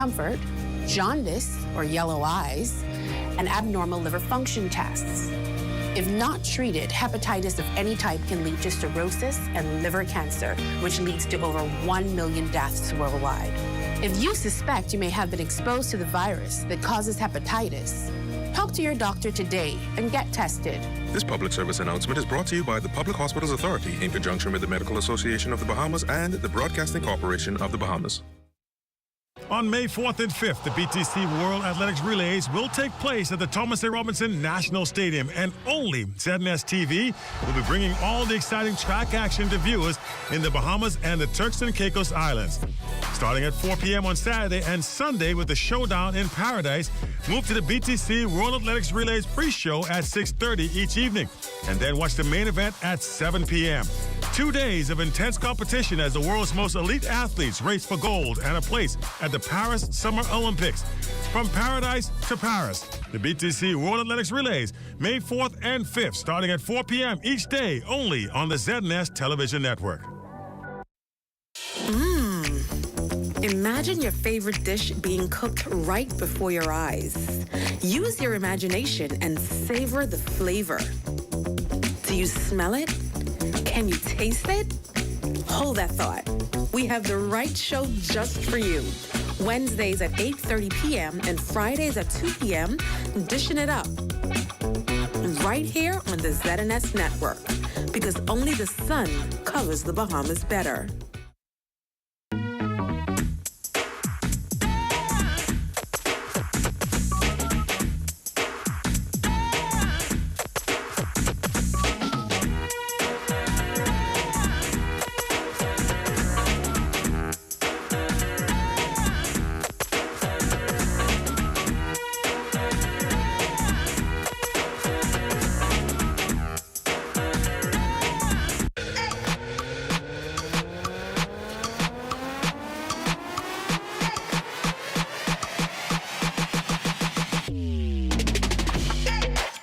comfort, jaundice or yellow eyes, and abnormal liver function tests. If not treated, hepatitis of any type can lead to cirrhosis and liver cancer, which leads to over 1 million deaths worldwide. If you suspect you may have been exposed to the virus that causes hepatitis, talk to your doctor today and get tested. This public service announcement is brought to you by the Public Hospitals Authority in conjunction with the Medical Association of the Bahamas and the Broadcasting Corporation of the Bahamas. On May 4th and 5th, the BTC World Athletics Relays will take place at the Thomas A. Robinson National Stadium, and only ZNS TV will be bringing all the exciting track action to viewers in the Bahamas and the Turks and Caicos Islands. Starting at 4 p.m. on Saturday and Sunday with the Showdown in Paradise, move to the BTC World Athletics Relays pre-show at 6:30 each evening, and then watch the main event at 7 p.m. 2 days of intense competition as the world's most elite athletes race for gold and a place at the Paris Summer Olympics. From paradise to Paris, the BTC World Athletics Relays, May 4th and 5th, starting at 4 p.m. each day, only on the ZNS Television Network. Imagine your favorite dish being cooked right before your eyes. Use your imagination and savor the flavor. Do you smell it? Can you taste it? Hold that thought. We have the right show just for you. Wednesdays at 8:30 p.m. and Fridays at 2 p.m., dishing it up. Right here on the ZNS Network, because only the sun covers the Bahamas better.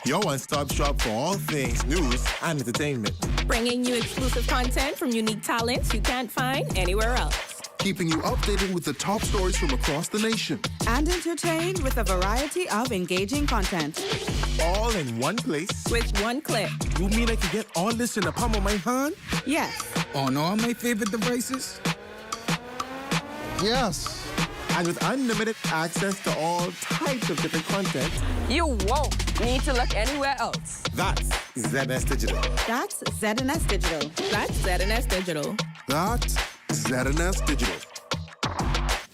Your one-stop shop for all things news and entertainment. Bringing you exclusive content from unique talents you can't find anywhere else. Keeping you updated with the top stories from across the nation. And entertained with a variety of engaging content. All in one place. With one click. You mean I can get all this in the palm of my hand? Yes. On all my favorite devices? Yes. And with unlimited access to all types of different content. You won't need to look anywhere else. That's ZNS Digital. That's ZNS Digital. That's ZNS Digital. That's ZNS Digital.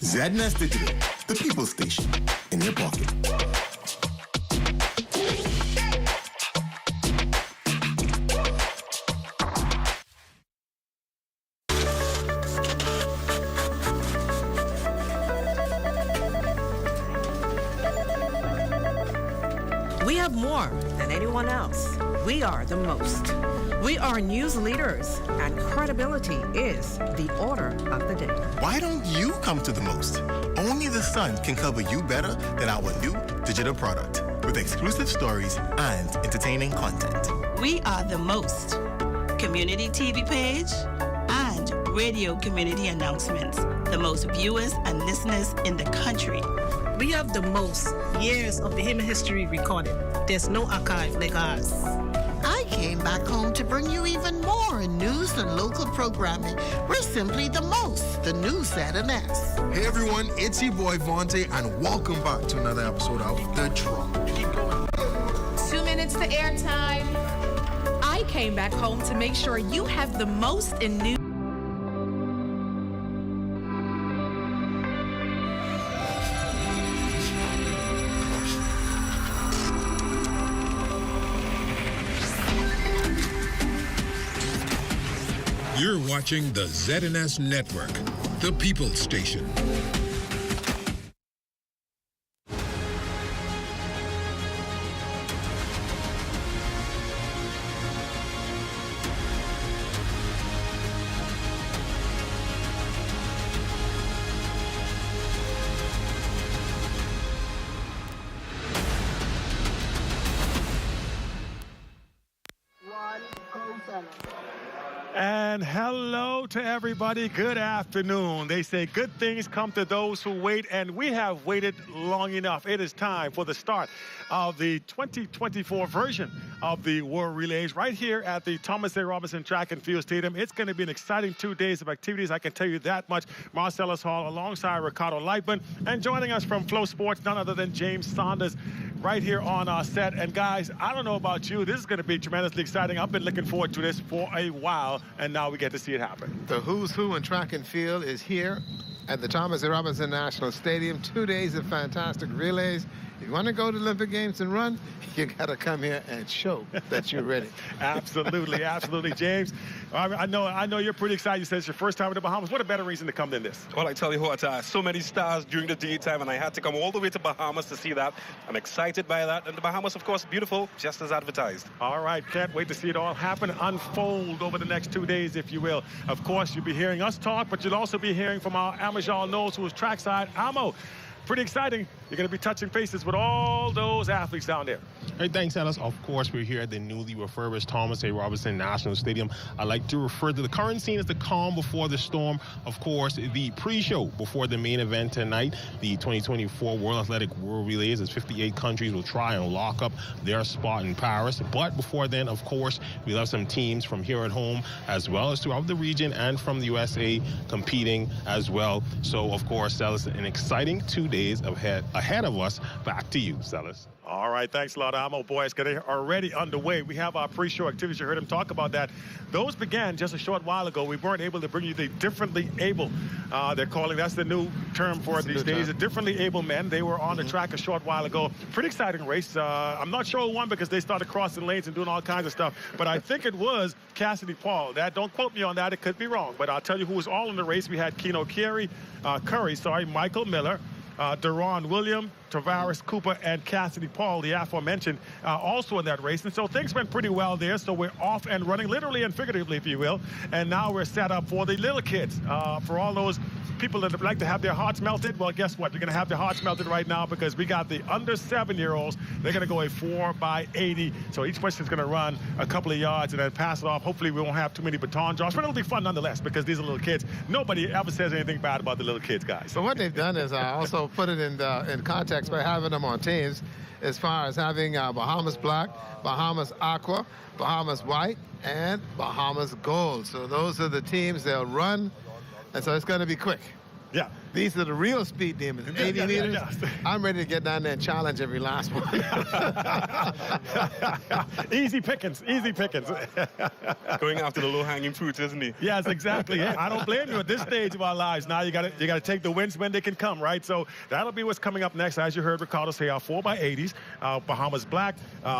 ZNS Digital, the people station in your pocket. We have more than anyone else. We are the most. We are news leaders, and credibility is the order of the day. Why don't you come to the most? Only the sun can cover you better than our new digital product with exclusive stories and entertaining content. We are the most. Community TV page and radio community announcements. The most viewers and listeners in the country. We have the most years of the human history recorded. There's no archive like ours. I came back home to bring you even more in news and local programming. We're simply the most, the new ZNS. Hey everyone, it's your boy Vontae, and welcome back to another episode of The Drop. 2 minutes to airtime. I came back home to make sure you have the most in news. You're watching the ZNS Network, the People Station. And hello to everybody. Good afternoon. They say good things come to those who wait, and we have waited long enough. It is time for the start of the 2024 version of the World Relays right here at the Thomas A. Robinson Track and Field Stadium. It's going to be an exciting 2 days of activities. I can tell you that much. Marcellus Hall alongside Ricardo Lightman, and joining us from Flow Sports, none other than James Saunders, right here on our set. And guys, I don't know about you, this is going to be tremendously exciting. I've been looking forward to this for a while, and now we get to see it happen. The who's who in track and field is here at the Thomas A. Robinson National Stadium. 2 days of fantastic relays. If you want to go to the Olympic Games and run, you got to come here and show that you're ready. Absolutely, absolutely. James, I know you're pretty excited. You said it's your first time in the Bahamas. What a better reason to come than this? Well, I tell you what, so many stars during the daytime, and I had to come all the way to Bahamas to see that. I'm excited by that. And the Bahamas, of course, beautiful, just as advertised. All right, can't wait to see it all happen, unfold over the next 2 days, if you will. Of course, you'll be hearing us talk, but you'll also be hearing from our Amajal Knowles, who is trackside. Amo, pretty exciting. You're going to be touching faces with all those athletes down there. Hey, thanks, Ellis. Of course, we're here at the newly refurbished Thomas A. Robinson National Stadium. I like to refer to the current scene as the calm before the storm. Of course, the pre-show before the main event tonight, the 2024 World Athletic World Relays, as 58 countries will try and lock up their spot in Paris. But before then, of course, we'll have some teams from here at home as well as throughout the region and from the USA competing as well. So, of course, Ellis, an exciting 2 days ahead of us. Back to you, Sellers. All right, thanks a lot, Amo. Boy, it's already underway. We have our pre-show activities. You heard him talk about that. Those began just a short while ago. We weren't able to bring you the differently able. They're calling, that's the new term for it these days, the differently able men. They were on the track a short while ago. Pretty exciting race. I'm not sure who won because they started crossing lanes and doing all kinds of stuff. But I think it was Cassidy Paul. Don't quote me on that. It could be wrong. But I'll tell you who was all in the race. We had Keno Curry, Michael Miller, Deron William, Tavares Cooper, and Cassidy Paul, the aforementioned, also in that race. And so things went pretty well there. So we're off and running, literally and figuratively, if you will. And now we're set up for the little kids. For all those people that like to have their hearts melted, well, guess what? You're going to have their hearts melted right now because we got the under 7-year-olds. They're going to go a 4x80. So each person's going to run a couple of yards and then pass it off. Hopefully we won't have too many baton drops, but it'll be fun nonetheless because these are little kids. Nobody ever says anything bad about the little kids, guys. So what they've done is also put it in context by having them on teams as far as having Bahamas Black, Bahamas Aqua, Bahamas White, and Bahamas Gold. So those are the teams they'll run, and so it's going to be quick. Yeah. These are the real speed demons. 80 meters. I'm ready to get down there and challenge every last one. Easy pickings. Easy pickings. Going after the low-hanging fruits, isn't he? Yes, exactly. Yeah, I don't blame you at this stage of our lives. Now you got to take the wins when they can come, right? So that'll be what's coming up next. As you heard Ricardo say, our 4x80s, Bahamas Black.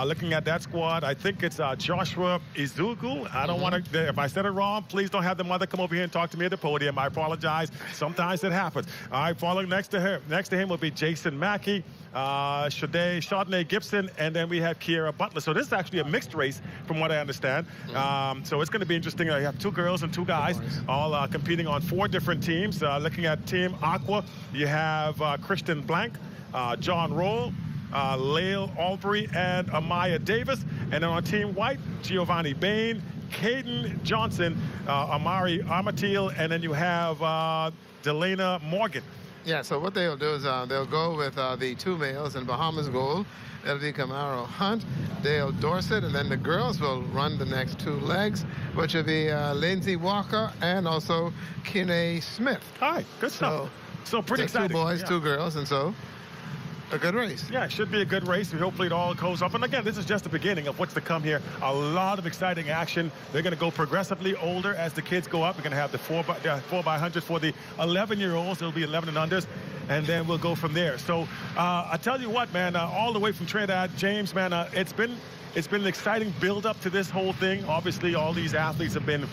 Looking at that squad, I think it's Joshua Izuku. I don't want to. If I said it wrong, please don't have the mother come over here and talk to me at the podium. I apologize. Sometimes it happens. All right, following next to him will be Jason Mackey, Chardonnay Gibson, and then we have Kiera Butler. So this is actually a mixed race from what I understand. So it's going to be interesting. You have 2 girls and 2 guys all competing on 4 different teams. Looking at Team Aqua, you have Christian Blank, John Roll, Lael Albury, and Amaya Davis. And then on Team White, Giovanni Bain, Caden Johnson, Amari Armatil, and then you have Delana Morgan. Yeah, so what they'll do is they'll go with the 2 males in Bahamas Gold. That'll be Camaro Hunt, Dale Dorset, and then the girls will run the next 2 legs, which will be Lindsay Walker and also Kinney Smith. Hi, good stuff. So pretty exciting. 2 boys, 2 girls, and so a good race. Yeah, it should be a good race. Hopefully it all goes up. And again, this is just the beginning of what's to come here. A lot of exciting action. They're going to go progressively older as the kids go up. We're going to have the 4x100 for the 11-year-olds. It'll be 11 and unders. And then we'll go from there. So I tell you what, man, all the way from Trinidad, James, man, it's been an exciting build-up to this whole thing. Obviously, all these athletes have been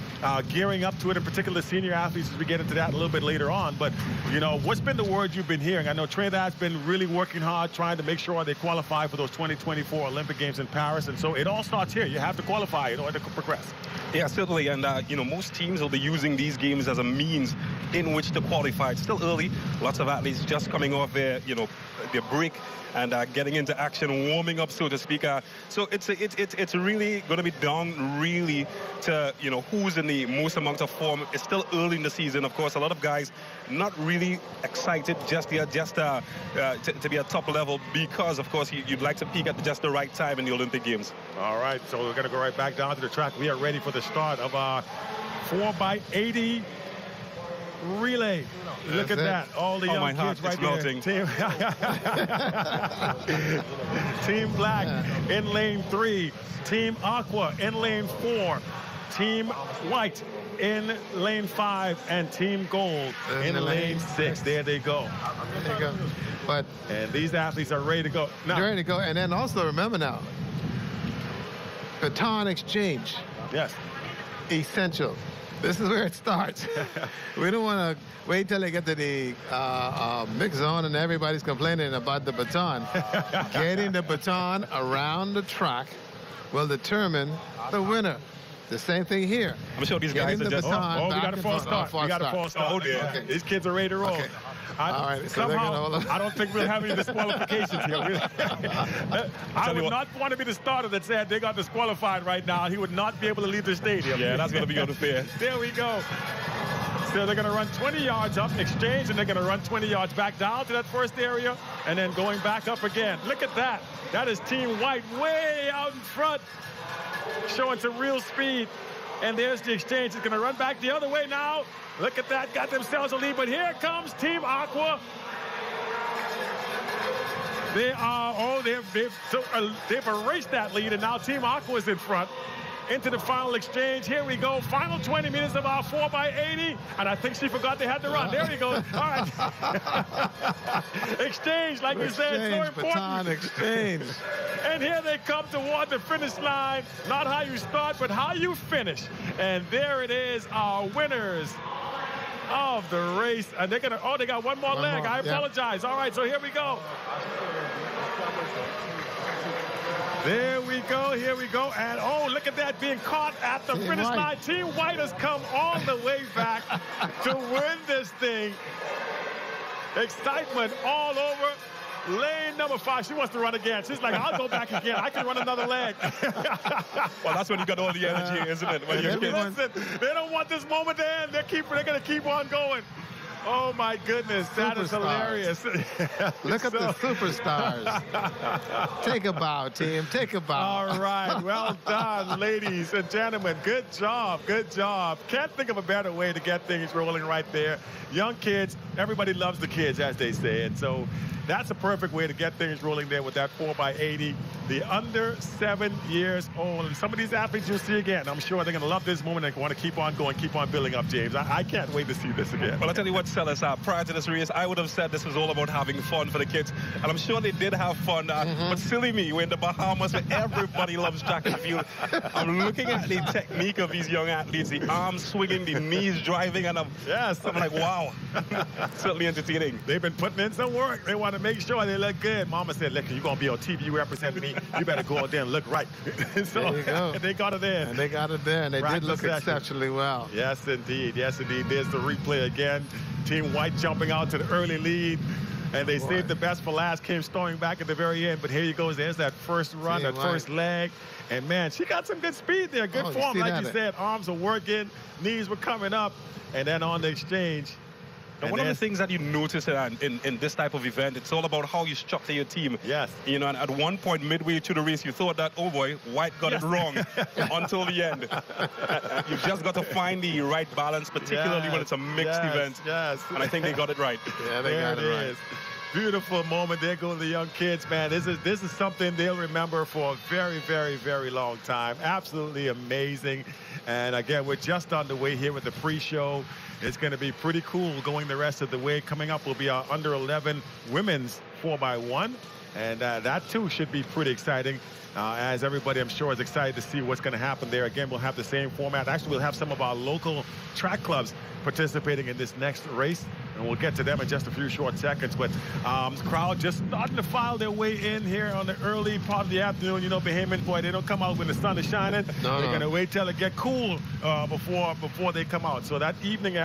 gearing up to it, in particular senior athletes, as we get into that a little bit later on. But, you know, what's been the word you've been hearing? I know Trinidad's been really working hard, trying to make sure they qualify for those 2024 Olympic Games in Paris. And so it all starts here. You have to qualify in order to progress. Yeah, certainly. And, you know, most teams will be using these games as a means in which to qualify. It's still early. Lots of athletes just coming off their, you know, their break and getting into action, warming up, so to speak. So it's really going to be down really to, you know, who's in the most amount of form. It's still early in the season, of course. A lot of guys not really excited just yet, to be at top level, because, of course, you'd like to peak at just the right time in the Olympic Games. All right, so we're going to go right back down to the track. We are ready for the start of our 4x80 relay. Look at that. All the young kids right there. Team Black in lane 3. Team Aqua in lane 4. Team White in lane 5. And Team Gold in lane 6. There they go. There you go. And these athletes are ready to go. Now, ready to go. And then also remember now, baton exchange. Yes. Essential. This is where it starts. We don't want to wait till they get to the mix zone and everybody's complaining about the baton. Getting the baton around the track will determine the winner. The same thing here. I'm sure these guys are just... we got a false start. We got a false start. Oh, dear. Okay. These kids are ready to roll. Okay. All right, somehow, I don't think we'll have any disqualifications here. I would not want to be the starter that said they got disqualified right now. He would not be able to leave the stadium. Yeah, that's going to be unfair. There we go. So they're going to run 20 yards up, exchange, and they're going to run 20 yards back down to that first area, and then going back up again. Look at that. That is Team White way out in front, showing some real speed. And there's the exchange. It's going to run back the other way now. Look at that. Got themselves a lead. But here comes Team Aqua. They are, they've erased that lead. And now Team Aqua is in front. Into the final exchange. Here we go. Final 20 minutes of our 4x80. And I think she forgot they had to run. There we go. All right. Exchange, like you said, so important. Baton exchange. And here they come toward the finish line. Not how you start, but how you finish. And there it is, our winners of the race. And they're going to, they got one more leg. I apologize. All right, so here we go. There we go, here we go. And look at that, being caught at the finish line. Team White has come all the way back to win this thing. Excitement all over. Lane number 5, she wants to run again. She's like, I'll go back again. I can run another leg. Well, that's when you got all the energy, isn't it? When Listen, they don't want this moment to end. They're going to keep on going. Oh, my goodness. That is hilarious. Look at the superstars. Take a bow, team. Take a bow. All right. Well done, ladies and gentlemen. Good job. Good job. Can't think of a better way to get things rolling right there. Young kids, everybody loves the kids, as they say. And so that's a perfect way to get things rolling there with that 4x80. The under 7 years old. And some of these athletes you'll see again. I'm sure they're going to love this moment and want to keep on going, keep on building up, James. I can't wait to see this again. Well, I'll tell you what, Sellers, prior to this race, I would have said this was all about having fun for the kids. And I'm sure they did have fun. But silly me, we're in the Bahamas where everybody loves track and field. I'm looking at the technique of these young athletes, the arms swinging, the knees driving, and I'm like, wow. Certainly entertaining. They've been putting in some work. They want to make sure they look good. Mama said, look, you're going to be on TV representing me. You better go out there and look right. So there you go. They got it in. And they got it there, and they did look exceptionally well. Yes, indeed. Yes, indeed. There's the replay again. Team White jumping out to the early lead. And they saved the best for last, came storming back at the very end. But here you go. There's that first run, that first leg. And, man, she got some good speed there. Good form, like you said. Arms are working. Knees were coming up. And then on the exchange. And one of the things that you notice in this type of event, it's all about how you structure your team. Yes. You know, and at one point midway through the race, you thought that, oh boy, White got it wrong until the end. You've just got to find the right balance, particularly when it's a mixed event. Yes. And I think they got it right. Yeah, they got it right. Beautiful moment. There go the young kids, man. This is something they'll remember for a very, very, very long time. Absolutely amazing. And again, we're just on the way here with the pre-show. It's going to be pretty cool going the rest of the way. Coming up will be our under 11 women's 4x1. And that, too, should be pretty exciting. As everybody, I'm sure, is excited to see what's going to happen there. Again, we'll have the same format. Actually, we'll have some of our local track clubs participating in this next race. and we'll get to them in just a few short seconds. But the crowd just starting to file their way in here on the early part of the afternoon. You know, Bahamian, boy, they don't come out when the sun is shining. They're going to wait till it get cool before they come out. So that evening,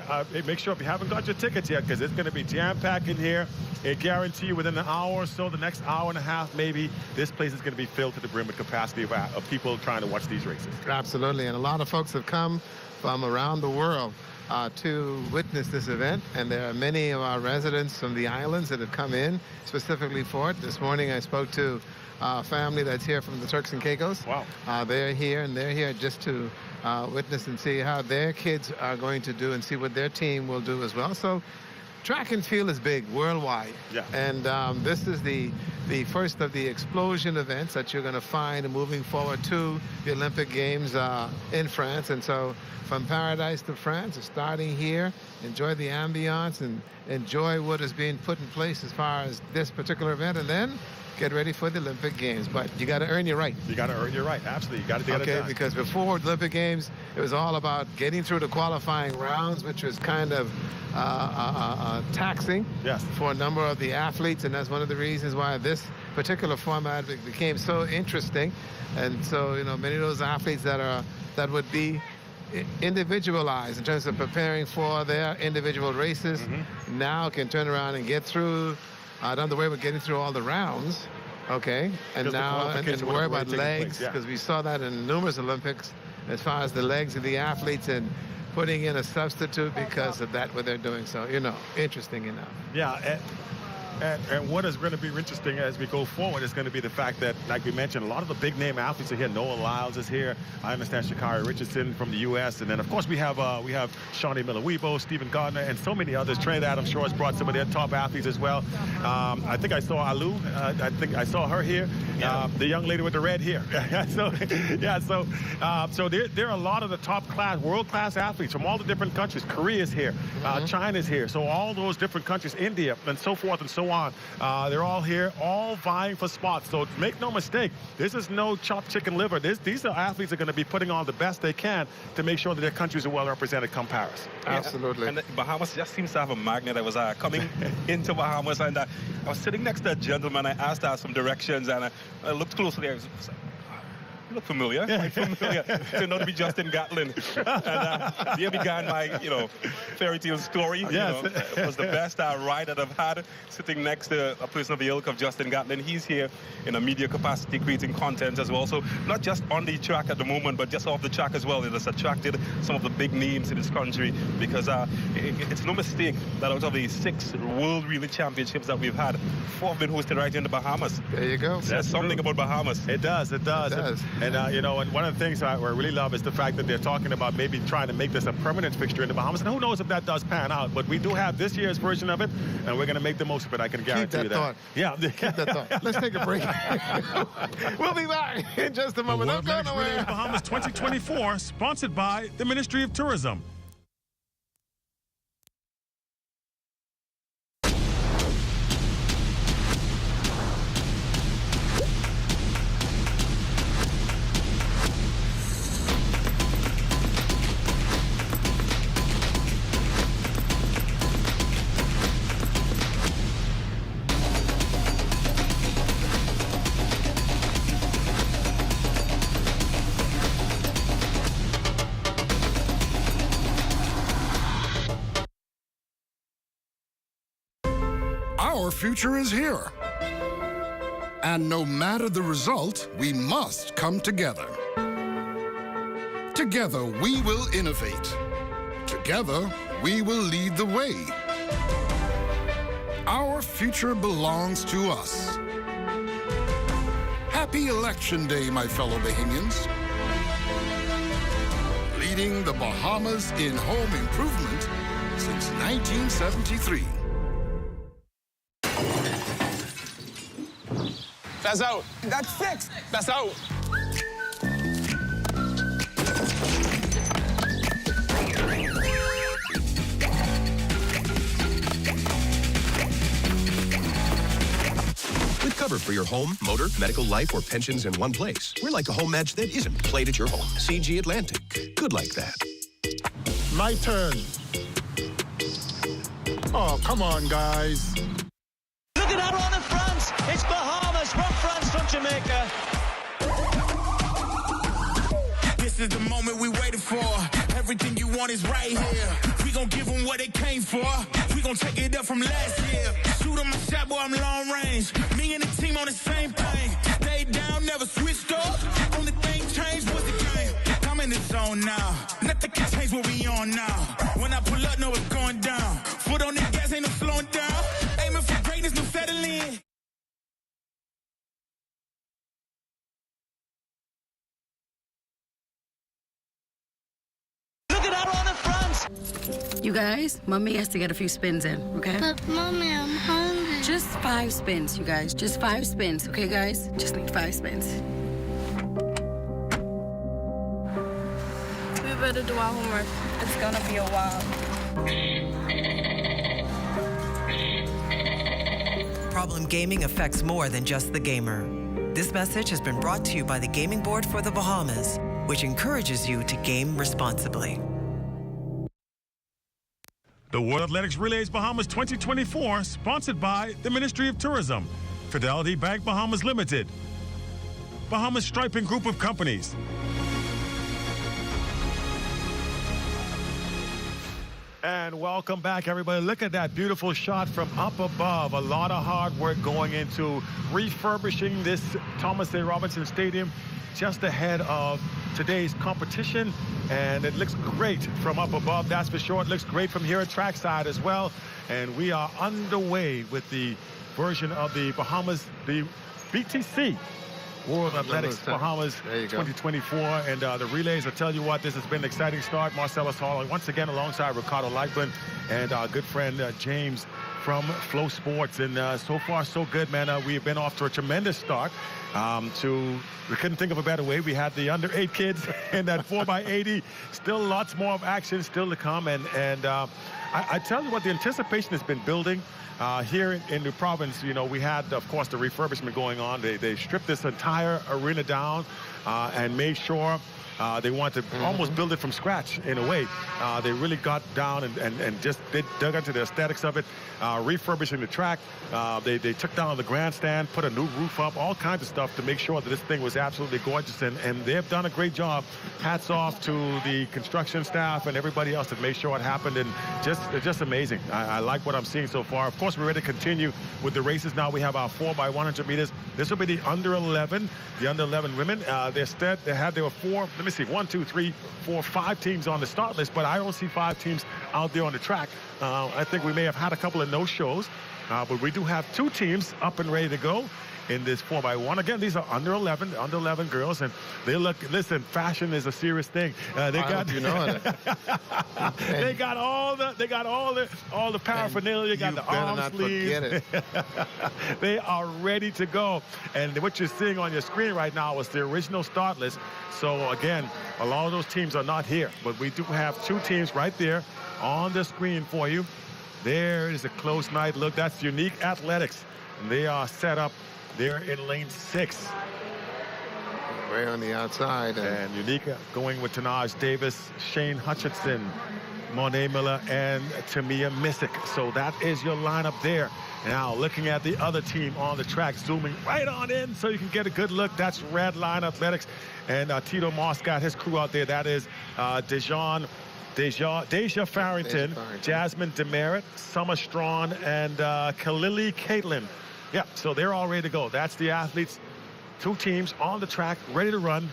make sure if you haven't got your tickets yet, because it's going to be jam-packed in here. I guarantee you within an hour or so, the next hour and a half maybe, this place is going to be filled to the brim with capacity of people trying to watch these races. Absolutely, and a lot of folks have come from around the world to witness this event, and there are many of our residents from the islands that have come in specifically for it. This morning I spoke to a family that's here from the Turks and Caicos. Wow. They're here just to witness and see how their kids are going to do and see what their team will do as well. So track and field is big worldwide. Yeah. And this is the first of the explosion events that you're going to find moving forward to the Olympic Games in France. And so from paradise to France, starting here, enjoy the ambiance and enjoy what is being put in place as far as this particular event, and then get ready for the Olympic Games. But you got to earn your right. You got to earn your right. Absolutely. You got to get it done. Okay, because before the Olympic Games, it was all about getting through the qualifying rounds, which was kind of taxing for a number of the athletes, and that's one of the reasons why this particular format became so interesting. And so, you know, many of those athletes that would be individualized in terms of preparing for their individual races now can turn around and get through, done the way we're getting through all the rounds, okay, and now and worry about legs, because we saw that in numerous Olympics as far as the legs of the athletes and putting in a substitute because of that, what they're doing. So, you know, interesting enough. Yeah. And what is going to be interesting as we go forward is going to be the fact that, like we mentioned, a lot of the big-name athletes are here. Noah Lyles is here. I understand Sha'Carri Richardson from the U.S. And then, of course, we have Shawnee Miller-Weibo, Stephen Gardner, and so many others. Trinidad, I'm sure, has brought some of their top athletes as well. I think I saw Alu. I think I saw her here. The young lady with the red hair. So there are a lot of the top-class, world-class athletes from all the different countries. Korea's here. China's here. So all those different countries, India, and so forth and so on. They're all here, all vying for spots. So make no mistake, this is no chopped chicken liver. These are athletes that are going to be putting on the best they can to make sure that their countries are well represented come Paris. Absolutely. And Bahamas just seems to have a magnet. I was coming into Bahamas, and I was sitting next to a gentleman. I asked her some directions, and I looked closely. I was like, look familiar, quite familiar. Turned out to be Justin Gatlin. And here began my, fairy tale story. Yes. It was the best ride that I've had, sitting next to a person of the ilk of Justin Gatlin. He's here in a media capacity, creating content as well. So not just on the track at the moment, but just off the track as well. It has attracted some of the big names in this country, because it's no mistake that out of the 6 World Relay Championships that we've had, 4 have been hosted right in the Bahamas. There you go. Says something about Bahamas. It does. And one of the things I really love is the fact that they're talking about maybe trying to make this a permanent fixture in the Bahamas. And who knows if that does pan out. But we do have this year's version of it, and we're going to make the most of it. I can guarantee you that. Thought. Yeah. Keep that thought. Let's take a break. We'll be back in just a moment. Don't go nowhere. Bahamas 2024, sponsored by the Ministry of Tourism. Our future is here. And no matter the result, we must come together. Together, we will innovate. Together, we will lead the way. Our future belongs to us. Happy Election Day, my fellow Bahamians. Leading the Bahamas in home improvement since 1973. That's out. That's 6. That's out. With cover for your home, motor, medical, life, or pensions in one place. We're like a home match that isn't played at your home. CG Atlantic. Good like that. My turn. Oh, come on, guys. Look at that on the front. It's Bahamas from France from Jamaica. This is the moment we waited for. Everything you want is right here. We gon' give them what they came for. We gon' take it up from last year. Shoot 'em my shot, boy, I'm long range. Me and the team on the same thing. Stayed down, never switched up. Only thing changed was the game. I'm in the zone now. Nothing can change what we on now. When I pull up, know it's going down. Foot on the gas, ain't no slowing down. Aiming for greatness, no settling. You guys, Mommy has to get a few spins in, okay? But, Mommy, I'm hungry. Just 5 spins, you guys. Just 5 spins, okay, guys? Just need 5 spins. We better do our homework. It's gonna be a while. Problem gaming affects more than just the gamer. This message has been brought to you by the Gaming Board for the Bahamas, which encourages you to game responsibly. The World Athletics Relays Bahamas 2024, sponsored by the Ministry of Tourism, Fidelity Bank Bahamas Limited, Bahamas Striping Group of Companies. And welcome back, everybody. Look at that beautiful shot from up above. A lot of hard work going into refurbishing this Thomas A. Robinson Stadium just ahead of today's competition, and it looks great from up above, that's for sure. It looks great from here at trackside as well, and we are underway with the version of the Bahamas, the BTC World Athletics Bahamas 2024, and the relays. I tell you what, this has been an exciting start. Marcellus Hall once again alongside Ricardo Lightman and our good friend James from Flow Sports, and so far so good, man. We have been off to a tremendous start. We couldn't think of a better way. We had the under 8 kids and that 4x80. Still lots more of action still to come, and I tell you what, the anticipation has been building. Here in the province, you know, we had, of course, the refurbishment going on. They stripped this entire arena down and made sure they wanted to almost build it from scratch in a way. They really got down and just dug into the aesthetics of it, refurbishing the track. They took down the grandstand, put a new roof up, all kinds of stuff to make sure that this thing was absolutely gorgeous, and they've done a great job. Hats off to the construction staff and everybody else that made sure it happened, and just amazing. I like what I'm seeing so far. Of course, we're ready to continue with the races now. We have our 4x100 meters. This will be the under 11, women. There were 4, let me see, 1, 2, 3, 4, 5 teams on the start list, but I don't see 5 teams out there on the track. I think we may have had a couple of no-shows, but we do have 2 teams up and ready to go in this 4x1. Again, these are under 11 girls, and they look, listen, fashion is a serious thing. They got, you know it. they got all the paraphernalia, they got the arm sleeves. They are ready to go. And what you're seeing on your screen right now is the original start list. So again, a lot of those teams are not here, but we do have 2 teams right there on the screen for you. There is a close night look. That's Unique Athletics, and they are set up there in lane 6. Way on the outside. And Unique going with Tanaj Davis, Shane Hutchinson, Monet Miller, and Tamia Missick. So that is your lineup there. Now looking at the other team on the track, zooming right on in so you can get a good look. That's Red Line Athletics, and Tito Moss got his crew out there. That is Deja Farrington, Jasmine Demerit, Summer Strawn, and Kalili Caitlin. Yeah, so they're all ready to go. That's the athletes. 2 teams on the track, ready to run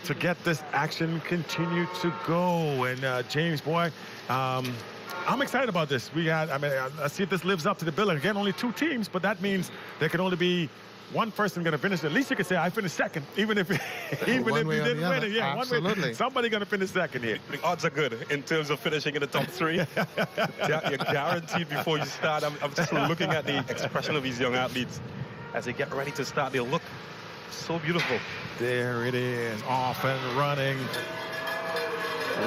to get this action continue to go. And James, boy, I'm excited about this. Let's see if this lives up to the bill. Again, only 2 teams, but that means there can only be 1 person going to finish. At least you can say I finished second, even if you didn't win it. Yeah, absolutely. Somebody going to finish second here. The odds are good in terms of finishing in the top 3. You're guaranteed before you start. I'm just looking at the expression of these young athletes as they get ready to start. They look so beautiful. There it is, off and running.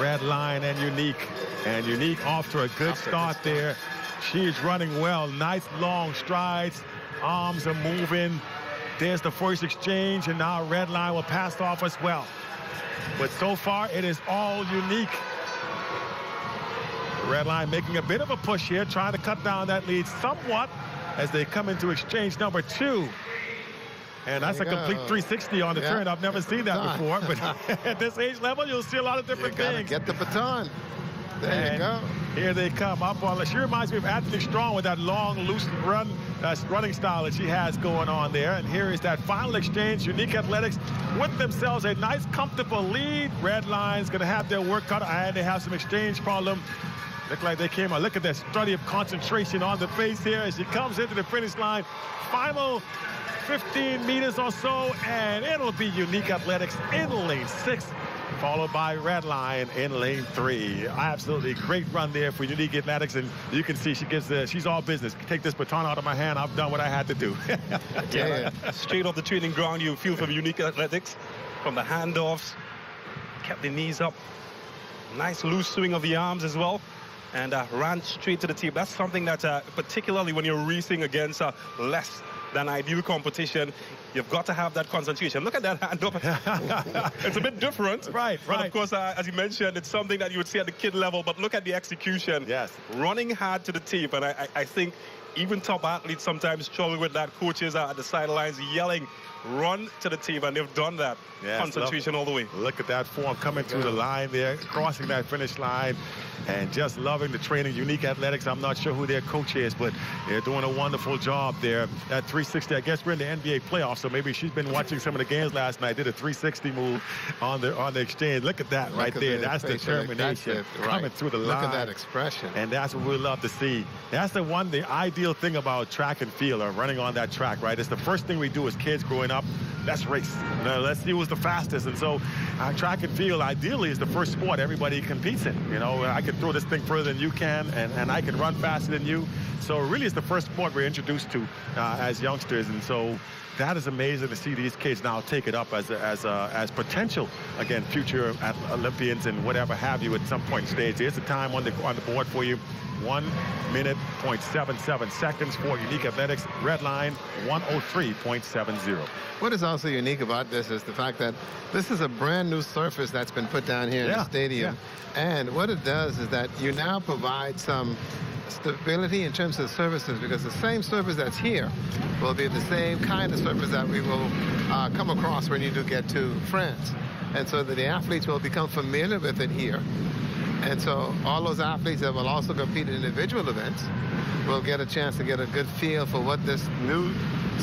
Red Line and Unique. And Unique off to a good start there. She's running well. Nice long strides. Arms are moving. There's the first exchange, and now Red Line will pass off as well. But so far, it is all Unique. Redline making a bit of a push here, trying to cut down that lead somewhat as they come into exchange number 2. And that's a complete 360 on the turn. I've never seen that before, but at this age level, you'll see a lot of different things. Get the baton. There you go. Here they come up on. She reminds me of Anthony Strong with that long, loose running style that she has going on there. And here is that final exchange. Unique Athletics with themselves a nice, comfortable lead. Redline's going to have their work cut, and they have some exchange problem. Look like they came out. Look at that study of concentration on the face here as she comes into the finish line. Final 15 meters or so, and it'll be Unique Athletics in lane 6, followed by Redline in lane 3. Absolutely great run there for Unique Athletics, and you can see she's all business. Take this baton out of my hand. I've done what I had to do. Straight off the training ground, you feel from Unique Athletics, from the handoffs, kept the knees up, nice loose swing of the arms as well, and ran straight to the tee. That's something that, particularly when you're racing against less than ideal competition, you've got to have that concentration. Look at that hand up. It's a bit different. Right. But of course, as you mentioned, it's something that you would see at the kid level, but look at the execution. Yes. Running hard to the tee. And I think even top athletes sometimes struggle with that. Coaches are at the sidelines yelling, run to the tee, and they've done that. Yes, concentration all the way. Look at that form coming through the line there, crossing that finish line, and just loving the training. Unique Athletics, I'm not sure who their coach is, but they're doing a wonderful job there. That 360, I guess we're in the NBA playoffs, so maybe she's been watching some of the games last night, did a 360 move on the exchange. Look at that right there. That's determination coming through the line. Look at that expression. And that's what we love to see. That's the ideal thing about track and field, or running on that track, right? It's the first thing we do as kids growing up. Let's race. Let's see who's the fastest. And so track and field ideally is the first sport everybody competes in. You know, I can throw this thing further than you can, and I can run faster than you. So really it's the first sport we're introduced to as youngsters. And so that is amazing to see these kids now take it up as potential, again, future Olympians and whatever have you at some point in stage. Here's the time on the board for you. 1 minute, 0.77 seconds for Unique Athletics. Redline, 1:03.70. What is also unique about this is the fact that this is a brand new surface that's been put down here in the stadium. And what it does is that you now provide some stability in terms of surfaces, because the same surface that's here will be the same kind of surface that we will come across when you do get to France. And so that the athletes will become familiar with it here. And so all those athletes that will also compete in individual events will get a chance to get a good feel for what this new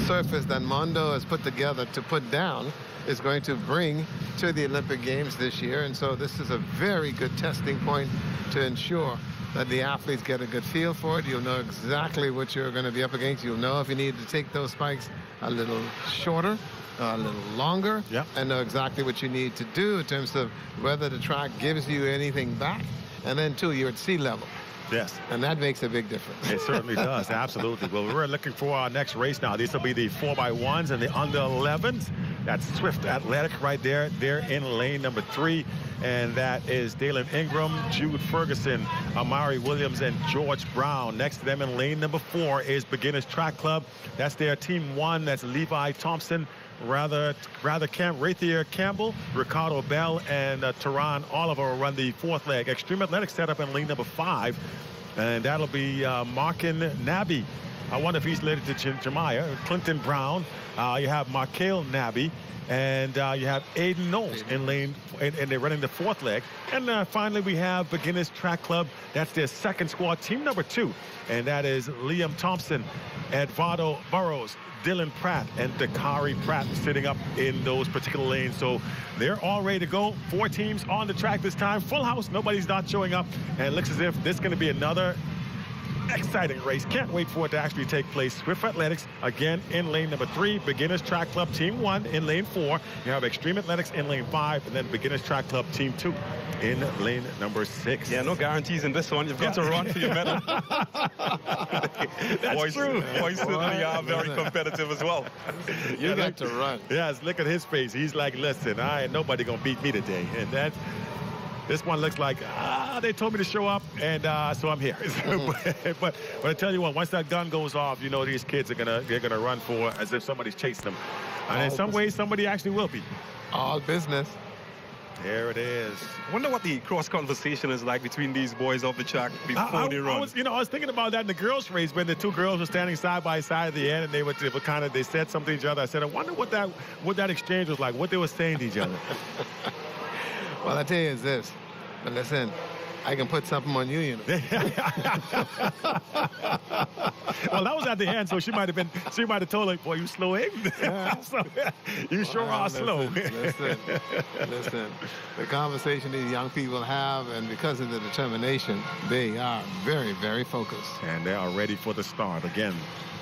surface that Mondo has put together to put down is going to bring to the Olympic Games this year. And so this is a very good testing point to ensure that the athletes get a good feel for it. You'll know exactly what you're going to be up against. You'll know if you need to take those spikes a little shorter, a little longer, and know exactly what you need to do in terms of whether the track gives you anything back. And then, too, you're at sea level. Yes. And that makes a big difference. It certainly does, absolutely. Well, we're looking for our next race now. These will be the 4x1s and the under 11s. That's Swift Athletic right there. They're in lane number 3. And that is Dalen Ingram, Jude Ferguson, Amari Williams, and George Brown. Next to them in lane number 4 is Beginners Track Club. That's their team 1. That's Levi Thompson, Rathier Campbell, Ricardo Bell, and Teron Oliver will run the 4th leg. Extreme Athletics set up in lane number 5, and that'll be Markin Nabi. I wonder if he's related to Jemiah. Clinton Brown. You have Markel Nabi, and you have Aiden Knowles in lane, and they're running the 4th leg. And finally, we have Beginners Track Club. That's their 2nd squad, team number 2, and that is Liam Thompson, Eduardo Burrows, Dylan Pratt, and Dakari Pratt sitting up in those particular lanes. So they're all ready to go. 4 teams on the track this time. Full house. Nobody's not showing up. And it looks as if this is going to be another exciting race. Can't wait for it to actually take place. Swift Athletics again in lane number 3. Beginners Track Club team 1 in lane 4. You have Extreme Athletics in lane 5, and then Beginners Track Club team 2 in lane number 6. Yeah, no guarantees in this one. You've got to run for your medal. That's true. Boys certainly are very competitive as well. You got to run. Yes, look at his face. He's like, listen, ain't nobody gonna beat me today. And that's this one looks like, they told me to show up, and so I'm here. but I tell you what, once that gun goes off, you know these kids they're gonna run for as if somebody's chasing them. And in some ways, somebody actually will be. All business. There it is. I wonder what the cross conversation is like between these boys off the track before they run. I was thinking about that in the girls' race when the two girls were standing side by side at the end, and they said something to each other. I said, I wonder what that exchange was like, what they were saying to each other. Well, I tell you is this. But listen, I can put something on you, you know. Well, that was at the end, so she might have told her, boy, you slow, eh? So, you sure are slow. Listen. The conversation these young people have, and because of the determination, they are very, very focused. And they are ready for the start. Again,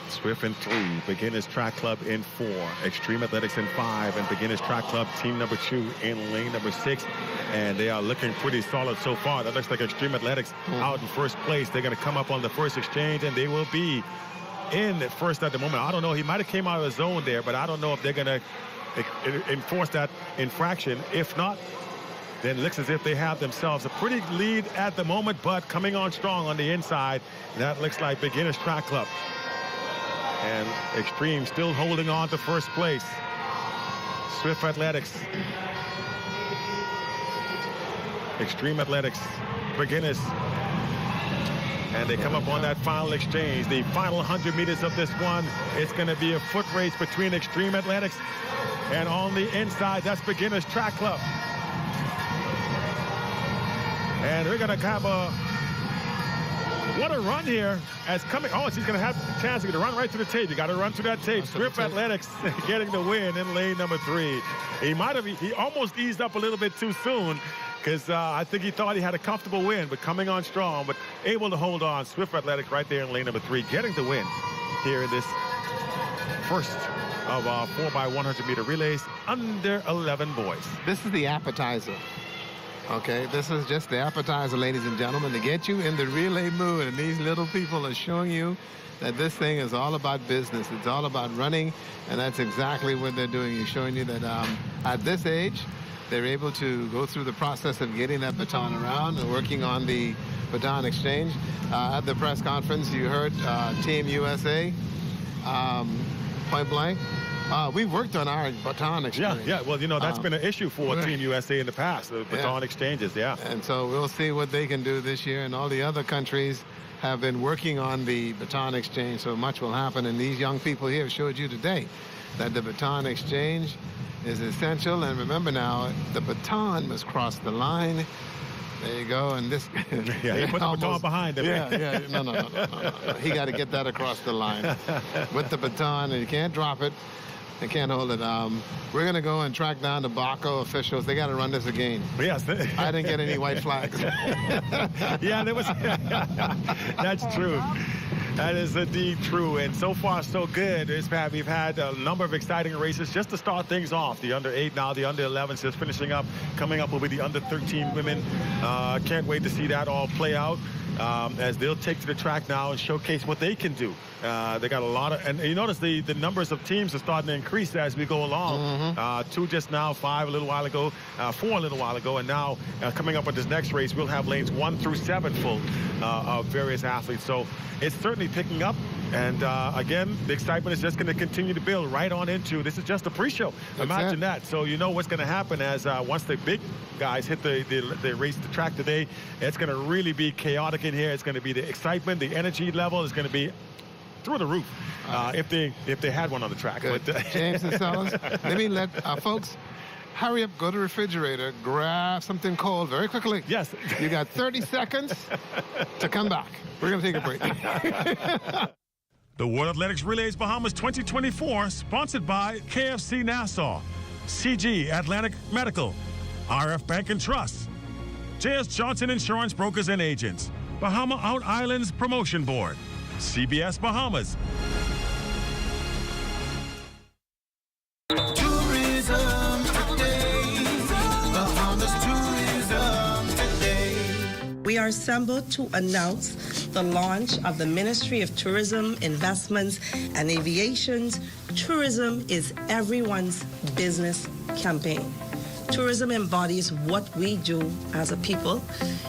Swift in 3, Beginners Track Club in 4, Extreme Athletics in 5, and Beginners Track Club team number 2 in lane number 6. And they are looking pretty solid so far. That looks like Extreme Athletics out in first place. They're going to come up on the first exchange, and they will be in first at the moment. I don't know. He might have came out of the zone there, but I don't know if they're going to enforce that infraction. If not, then it looks as if they have themselves a pretty lead at the moment, but coming on strong on the inside. That looks like Beginners Track Club. And Extreme still holding on to first place. Swift Athletics. Extreme Athletics. Beginners. And they come up on that final exchange. The final 100 meters of this one. It's going to be a foot race between Extreme Athletics. And on the inside, that's Beginners Track Club. And we're going to have what a run here as coming. Oh, she's going to have a chance to run right to the tape. You got to run through that tape. Swift Athletics getting the win in lane number 3. He almost eased up a little bit too soon because I think he thought he had a comfortable win, but coming on strong, but able to hold on. Swift Athletics right there in lane number 3, getting the win here in this first of 4x100 meter relays under 11 boys. This is the appetizer. Okay, this is just the appetizer, ladies and gentlemen, to get you in the relay mood. And these little people are showing you that this thing is all about business. It's all about running, and that's exactly what they're doing. He's showing you that at this age, they're able to go through the process of getting that baton around and working on the baton exchange. At the press conference, you heard Team USA, point blank. We've worked on our baton exchange. Yeah. Well, you know, that's been an issue for Team USA in the past, the baton exchanges, And so we'll see what they can do this year. And all the other countries have been working on the baton exchange, so much will happen. And these young people here showed you today that the baton exchange is essential. And remember now, the baton must cross the line. There you go, and this. He put the baton behind him. No. He got to get that across the line with the baton, and you can't drop it. They can't hold it. We're going to go and track down the Baco officials. They got to run this again. Yes. I didn't get any white flags. Yeah, there was. That's true. That is indeed true. And so far, so good. We've had a number of exciting races just to start things off. The under 8 now, the under 11 just finishing up. Coming up will be the under 13 women. Can't wait to see that all play out. As they'll take to the track now and showcase what they can do. They got a lot of, and you notice the numbers of teams are starting to increase as we go along. 2 just now, 5 a little while ago, 4 a little while ago, and now coming up with this next race, we'll have lanes 1 through 7 full of various athletes. So it's certainly picking up. And again, the excitement is just going to continue to build right on into. This is just a pre-show. Imagine that. So you know what's going to happen as once the big guys hit the race, the track today, it's going to really be chaotic in here. It's going to be the excitement, the energy level is going to be through the roof if they had one on the track. But, James and Sellers, let me let folks hurry up, go to the refrigerator, grab something cold very quickly. Yes. You got 30 seconds to come back. We're going to take a break. The World Athletics Relays Bahamas 2024, sponsored by KFC Nassau, CG Atlantic Medical, RF Bank and Trust, J.S. Johnson Insurance Brokers and Agents, Bahama Out Islands Promotion Board, CBS Bahamas. Tourism today. Bahamas tourism today. We are assembled to announce the launch of the Ministry of Tourism, Investments, and Aviation's Tourism is Everyone's Business campaign. Tourism embodies what we do as a people.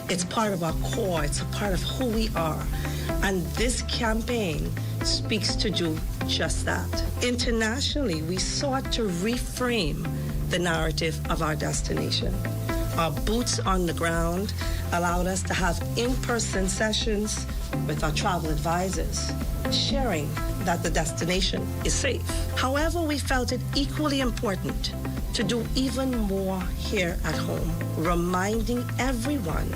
It's part of our core. It's a part of who we are. And this campaign speaks to do just that. Internationally, we sought to reframe the narrative of our destination. Our boots on the ground allowed us to have in-person sessions with our travel advisors, sharing that the destination is safe. However, we felt it equally important to do even more here at home, reminding everyone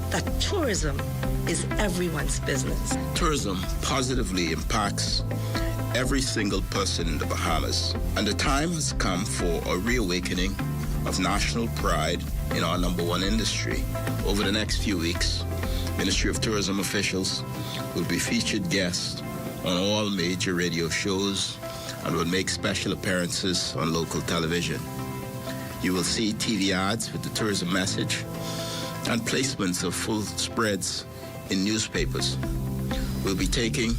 that tourism is everyone's business. Tourism positively impacts every single person in the Bahamas, and the time has come for a reawakening of national pride in our #1 industry. Over the next few weeks, Ministry of Tourism officials will be featured guests on all major radio shows and will make special appearances on local television. You will see TV ads with the tourism message and placements of full spreads in newspapers. We'll be taking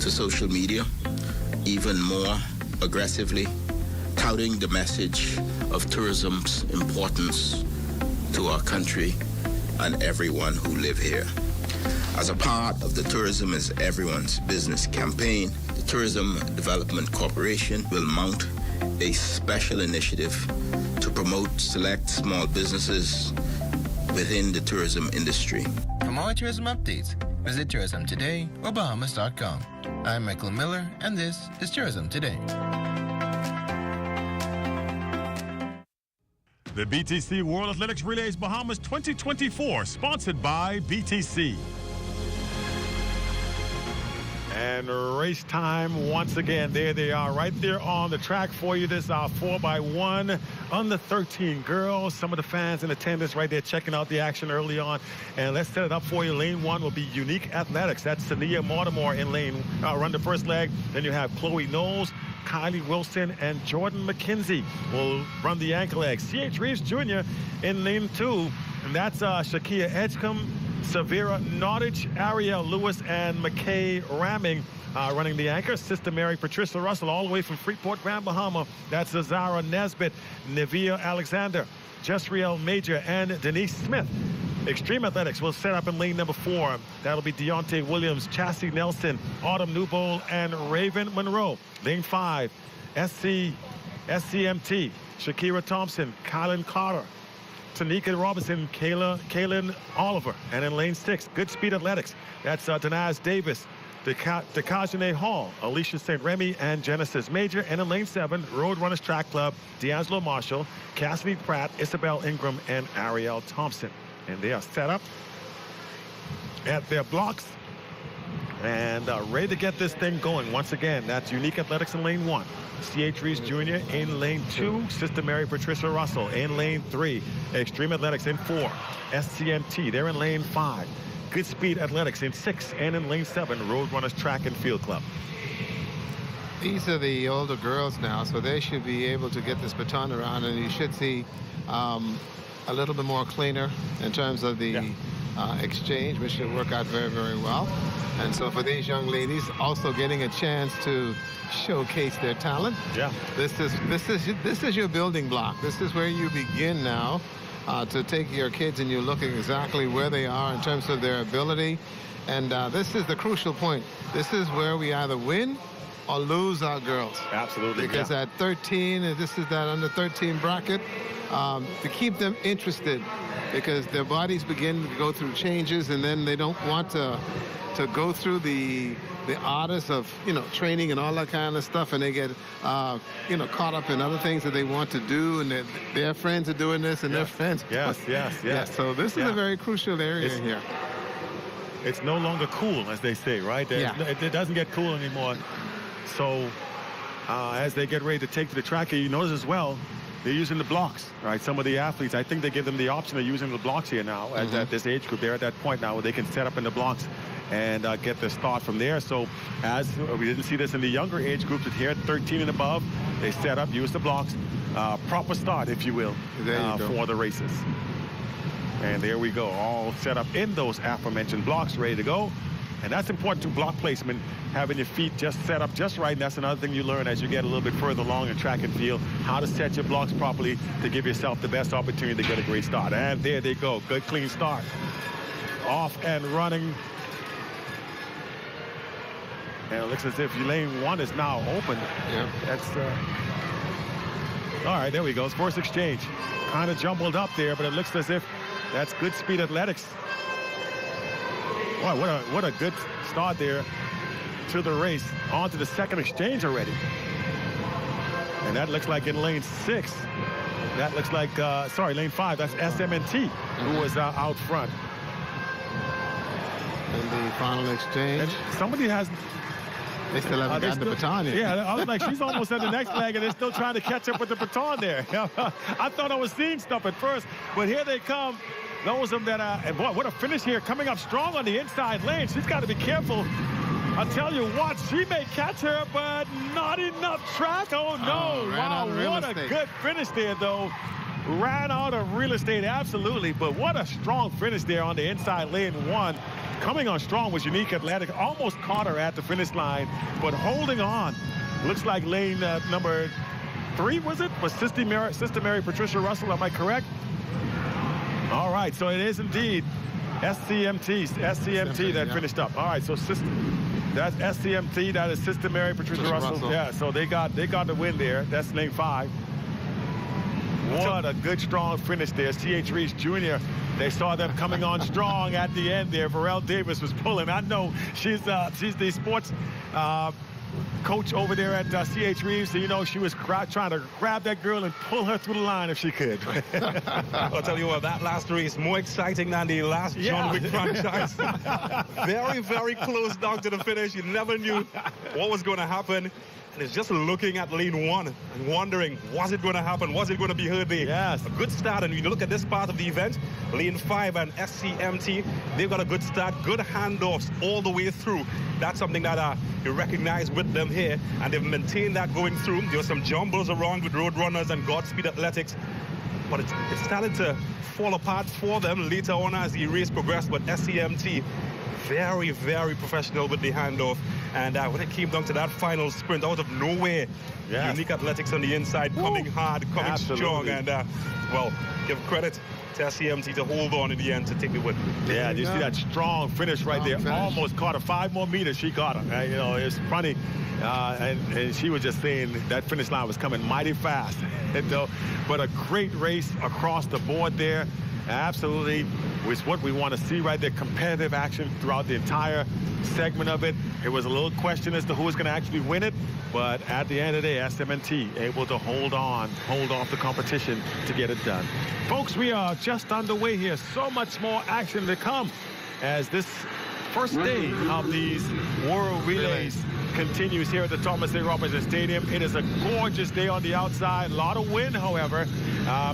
to social media even more aggressively, touting the message of tourism's importance to our country and everyone who live here. As a part of the Tourism is Everyone's Business campaign, the Tourism Development Corporation will mount a special initiative to promote select small businesses within the tourism industry. For more tourism updates, visit Tourism Today or Bahamas.com. I'm Michael Miller, and this is Tourism Today. The BTC World Athletics Relays Bahamas 2024, sponsored by BTC. And race time once again. There they are, right there on the track for you. This 4x1 under 13 girls. Some of the fans in attendance right there checking out the action early on. And let's set it up for you. Lane 1 will be Unique Athletics. That's Sania Mortimer in lane, run the first leg. Then you have Chloe Knowles, Kylie Wilson, and Jordan McKenzie will run the ankle leg. C.H. Reeves Jr. in lane 2. And that's Shakia Edgecombe, Severa Nottage, Ariel Lewis, and McKay Ramming running the anchor. Sister Mary Patricia Russell all the way from Freeport, Grand Bahama. That's Zara Nesbitt, Nevia Alexander, Jesriel Major, and Denise Smith. Extreme Athletics will set up in lane number 4. That'll be Deontay Williams, Chassie Nelson, Autumn Newbold, and Raven Monroe. Lane 5, SCMT, Shakira Thompson, Kylan Carter, Tanika Robinson, Kaylin Oliver. And in lane 6, Good Speed Athletics. That's Denaz Davis, Dekajane Hall, Alicia St. Remy, and Genesis Major. And in lane 7, Roadrunners Track Club, D'Angelo Marshall, Cassidy Pratt, Isabel Ingram, and Ariel Thompson. And they are set up at their blocks and ready to get this thing going. Once again, that's Unique Athletics in lane 1. C.H. Reeves Jr. in lane 2. Sister Mary Patricia Russell in lane 3. Extreme Athletics in 4. SCMT, they're in lane 5. Good Speed Athletics in 6. And in lane 7, Roadrunners Track and Field Club. These are the older girls now, so they should be able to get this baton around, and you should see a little bit more cleaner in terms of the exchange, which should work out very, very well. And so for these young ladies, also getting a chance to showcase their talent. Yeah. This is your building block. This is where you begin now to take your kids and you look at exactly where they are in terms of their ability. And this is the crucial point. This is where we either win or lose our girls. Absolutely. Because at 13, and this is that under 13 bracket, to keep them interested, because their bodies begin to go through changes, and then they don't want to go through the artists of training and all that kind of stuff, and they get caught up in other things that they want to do, and their friends are doing this and their friends. Yes. So this is a very crucial area here. It's no longer cool, as they say, right? It doesn't get cool anymore. So as they get ready to take to the track, you notice as well, they're using the blocks, right? Some of the athletes, I think they give them the option of using the blocks here now. At this age group, they're at that point now where they can set up in the blocks and get their start from there. So as we didn't see this in the younger age groups, but here at 13 and above, they set up, use the blocks, proper start, if you will, for the races. And there we go, all set up in those aforementioned blocks, ready to go. And that's important to block placement, having your feet just set up just right. And that's another thing you learn as you get a little bit further along in track and field, how to set your blocks properly to give yourself the best opportunity to get a great start. And there they go. Good, clean start. Off and running. And it looks as if lane 1 is now open. Yeah. That's All right, there we go. First exchange. Kind of jumbled up there, but it looks as if that's good speed athletics. Boy, what a good start there to the race. On to the second exchange already. And that looks like in lane 6. That looks like, lane 5. That's SMNT who was out front. In the final exchange. And somebody has... They still haven't gotten the baton yet. Yeah, I was like, she's almost at the next leg, and they're still trying to catch up with the baton there. I thought I was seeing stuff at first, but here they come. Those of them that and boy, what a finish here, coming up strong on the inside lane. She's got to be careful. I tell you what, she may catch her, but not enough track. Oh, no. Wow, what a good finish there, though. Ran out of real estate, absolutely, but what a strong finish there on the inside lane 1. Coming on strong was Unique Athletic. Almost caught her at the finish line, but holding on. Looks like lane number 3, was it? Was Sister Mary Patricia Russell, am I correct? All right, so it is indeed SCMT that finished up. All right, so that's SCMT, that is Sister Mary Patricia Russell. Yeah, so they got the win there. That's lane 5. What a good, strong finish there. C.H. Reese Jr., they saw them coming on strong at the end there. Varel Davis was pulling. I know she's the sports coach over there at C.H. Reeves. So, you know, she was trying to grab that girl and pull her through the line if she could. I'll tell you what, that last race, more exciting than the last John Wick franchise. Very, very close down to the finish. You never knew what was going to happen. And it's just looking at lane 1 and wondering, was it going to happen? Was it going to be her day? Yes. A good start. And when you look at this part of the event, lane 5 and SCMT, they've got a good start, good handoffs all the way through. That's something that you recognize with them here. And they've maintained that going through. There were some jumbles around with Roadrunners and Godspeed Athletics. But it started to fall apart for them later on as the race progressed. But SCMT, very, very professional with the handoff. And when it came down to that final sprint out of nowhere, Unique Athletics on the inside, coming hard, coming strong. And, well, give credit to SCMT to hold on in the end to take the win. Yeah, you see that strong finish right there. Almost caught her. 5 more meters, she got her. You know, it's funny. And she was just saying that finish line was coming mighty fast. But a great race across the board there. Absolutely, was what we want to see right there. Competitive action throughout the entire segment of it. It was a little question as to who was going to actually win it, but at the end of the day, SMNT able to hold off the competition to get it done. Folks, we are just underway here. So much more action to come as this first day of these World Relays continues here at the Thomas A. Robinson Stadium. It is a gorgeous day on the outside. A lot of wind, however.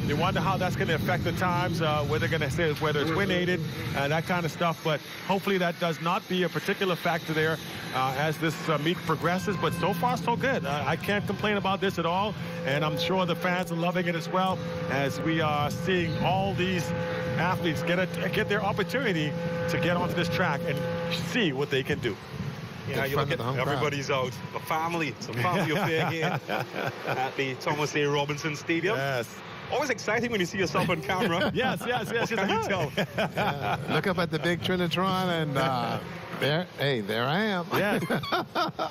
You wonder how that's going to affect the times, whether it's wind aided, that kind of stuff. But hopefully that does not be a particular factor there as this meet progresses. But so far, so good. I can't complain about this at all. And I'm sure the fans are loving it as well, as we are seeing all these athletes get their opportunity to get onto this track and see what they can do. Yeah, you look at everybody's out. A family. It's a family affair here at the Thomas A. Robinson Stadium. Yes. Always exciting when you see yourself on camera. Yes. What can you tell? Look up at the big Trinitron and there I am. Yeah.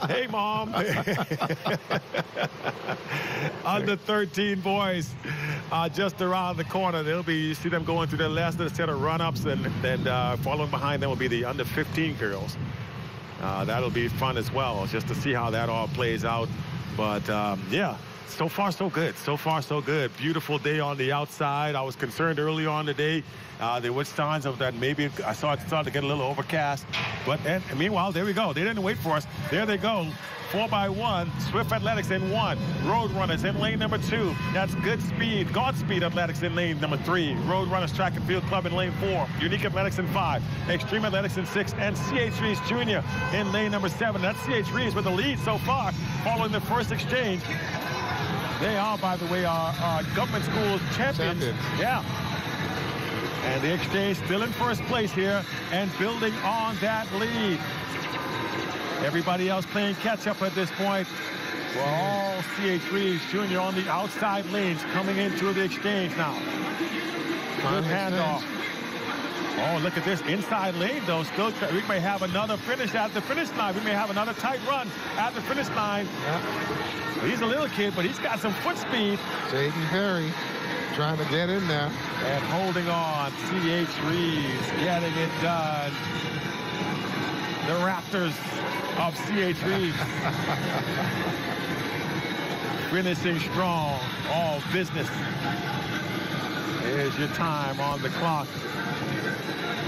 Hey, Mom. Under 13 boys just around the corner. You see them going through their last set of run-ups, and then following behind them will be the under 15 girls. That'll be fun as well, just to see how that all plays out. But yeah, so far so good. So far so good. Beautiful day on the outside. I was concerned early on today. There were signs of that maybe I saw it started to get a little overcast. But meanwhile, there we go. They didn't wait for us. There they go. 4x1. Swift Athletics in 1. Roadrunners in lane number 2. That's Good Speed. Godspeed Athletics in lane number 3. Roadrunners Track and Field Club in lane 4. Unique Athletics in 5. Extreme Athletics in 6. And C.H. Reeves Jr. in lane number 7. That's C.H. Reeves with the lead so far following the first exchange. They are, by the way, our government schools champions. Yeah. And the exchange still in first place here and building on that lead. Everybody else playing catch-up at this point. We're all C.H. Reeves Jr. on the outside lanes coming into the exchange now. Good handoff. Oh, look at this inside lane, though. Still, we may have another finish at the finish line. We may have another tight run at the finish line. Yeah. He's a little kid, but he's got some foot speed. Jaden Perry trying to get in there. And holding on. C.H. Reeves getting it done. The Raptors of C.H. Reeves. Finishing strong. All business. Here's your time on the clock.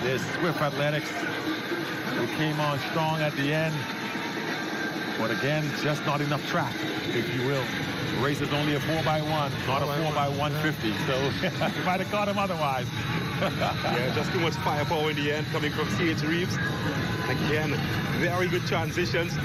This Swift Athletics, who came on strong at the end. But again, just not enough track, if you will. The race is only a 4x1, not a 4x150. So you might have caught him otherwise. Yeah, just too much firepower in the end coming from C.H. Reeves. Again, very good transitions.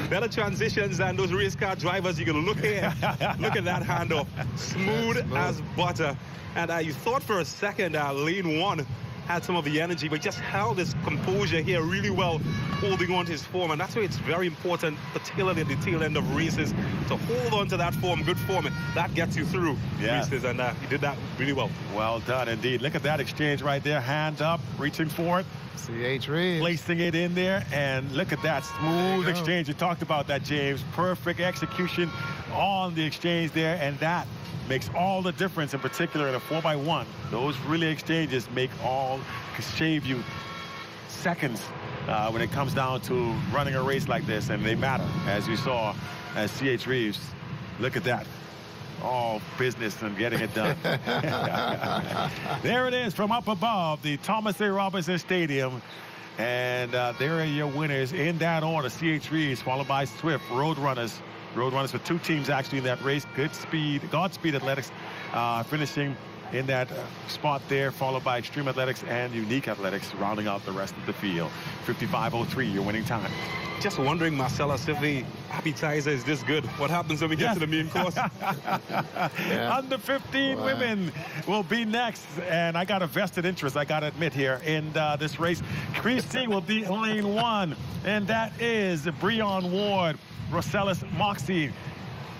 Better transitions than those race car drivers. You can look here. Look at that handoff. Smooth as butter. And you thought for a second lane one had some of the energy, but just held his composure here really well, holding on to his form. And that's why it's very important, particularly at the tail end of races, to hold on to that form, good form. That gets you through races, and he did that really well. Well done, indeed. Look at that exchange right there. Hand up, reaching for it. C.H. Reeves. Placing it in there, and look at that smooth exchange. You talked about that, James. Perfect execution on the exchange there, and that makes all the difference, in particular in a 4x1. Those relay exchanges shave you seconds when it comes down to running a race like this, and they matter, as you saw as C.H. Reeves. Look at that. All business and getting it done. There it is from up above the Thomas A. Robinson Stadium. And there are your winners in that order. C.H. Reeves, followed by Swift, Roadrunners. Roadrunners with two teams actually in that race. Godspeed Athletics finishing in that spot there, followed by Extreme Athletics and Unique Athletics rounding out the rest of the field. 55:03, your winning time. Just wondering, Marcellus, if the appetizer is this good, what happens when we get to the main course? Under 15 women will be next. And I got a vested interest, I got to admit, here in this race. Christy will be in lane 1, and that is Breon Ward, Rosellis Moxie,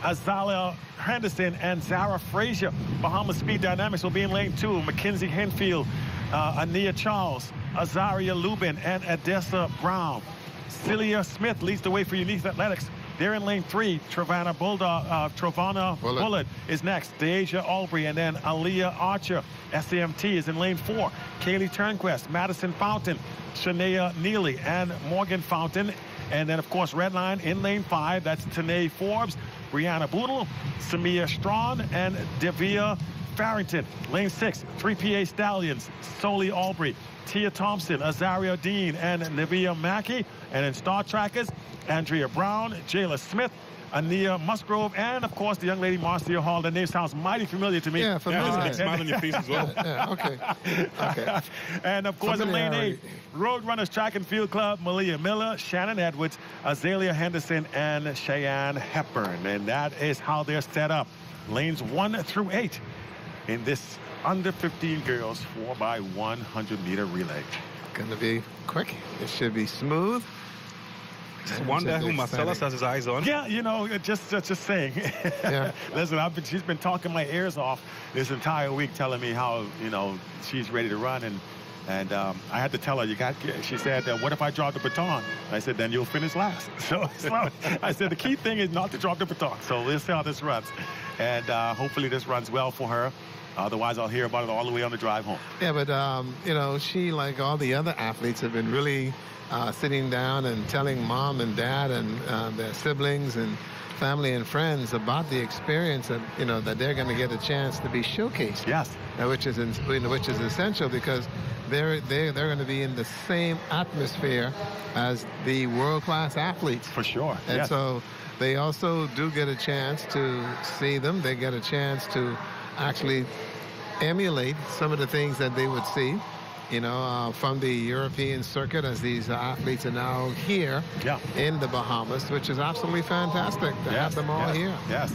Azalia Henderson, and Zara Frazier. Bahamas Speed Dynamics will be in lane 2. Mackenzie Henfield, Ania Charles, Azaria Lubin, and Adessa Brown. Celia Smith leads the way for Unique Athletics. They're in lane 3. Travana Bullet is next. Deasia Albury, and then Aaliyah Archer. SAMT is in lane 4. Kaylee Turnquest, Madison Fountain, Shania Neely, and Morgan Fountain. And then, of course, Redline in lane 5. That's Tanae Forbes, Brianna Boodle, Samia Strawn, and Devia Farrington. Lane 6, 3PA Stallions, Soli Albury, Tia Thompson, Azaria Dean, and Navia Mackey. And in Star Trackers, Andrea Brown, Jayla Smith, Ania Musgrove, and, of course, the young lady Marcia Hall. The name sounds mighty familiar to me. Yeah, familiar. Yeah, big smile on your face as well. Okay. And, of course, in lane 8, Roadrunners Track and Field Club, Malia Miller, Shannon Edwards, Azalea Henderson, and Cheyenne Hepburn. And that is how they're set up. Lanes 1 through 8 in this under 15 girls 4x100-meter relay. Going to be quick. It should be smooth. Just wonder who Marcellus has his eyes on. Yeah, you know, just saying. Yeah. Listen, she's been talking my ears off this entire week, telling me how, you know, she's ready to run, and I had to tell her, she said, what if I drop the baton? I said, then you'll finish last. So I said, the key thing is not to drop the baton. So let's see how this runs. And hopefully this runs well for her. Otherwise, I'll hear about it all the way on the drive home. Yeah, but, you know, she, like all the other athletes, have been really sitting down and telling mom and dad and their siblings and family and friends about the experience that, you know, that they're going to get a chance to be showcased. Yes. Which is essential, because they're going to be in the same atmosphere as the world-class athletes. For sure. And so they also do get a chance to see them. They get a chance to actually emulate some of the things that they would see, you know, from the European circuit, as these athletes are now here in the Bahamas, which is absolutely fantastic to have them all here. Yes,